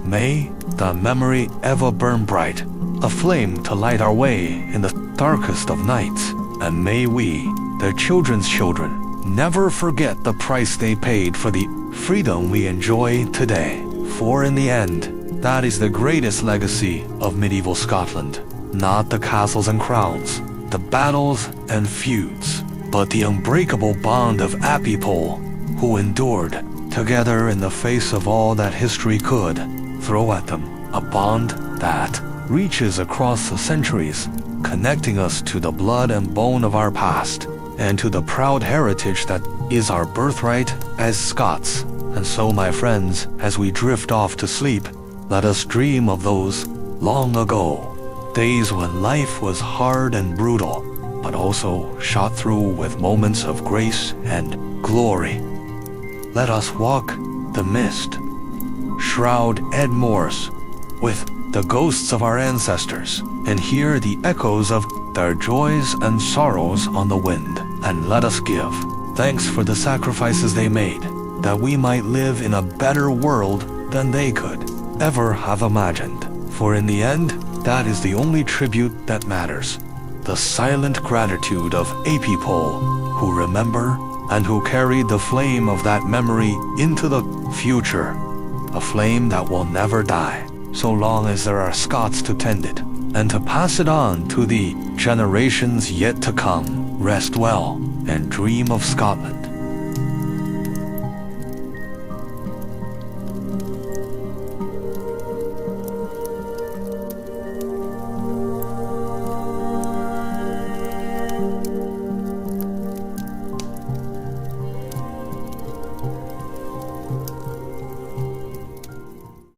May the memory ever burn bright, a flame to light our way in the darkest of nights, and may we, their children's children, never forget the price they paid for the freedom we enjoy today. For in the end, that is the greatest legacy of medieval Scotland, not the castles and crowns, the battles and feuds, but the unbreakable bond of Appipel, who endured together in the face of all that history could throw at them, a bond that reaches across the centuries, connecting us to the blood and bone of our past, and to the proud heritage that is our birthright as Scots. And so, my friends, as we drift off to sleep, let us dream of those long ago days when life was hard and brutal, but also shot through with moments of grace and glory. Let us walk the mist, shroud Ed Moors with the ghosts of our ancestors, and hear the echoes of their joys and sorrows on the wind. And let us give thanks for the sacrifices they made, that we might live in a better world than they could ever have imagined. For in the end, that is the only tribute that matters, the silent gratitude of Appipel, who remember and who carried the flame of that memory into the future, a flame that will never die, so long as there are Scots to tend it, and to pass it on to the generations yet to come. Rest well, and dream of Scotland.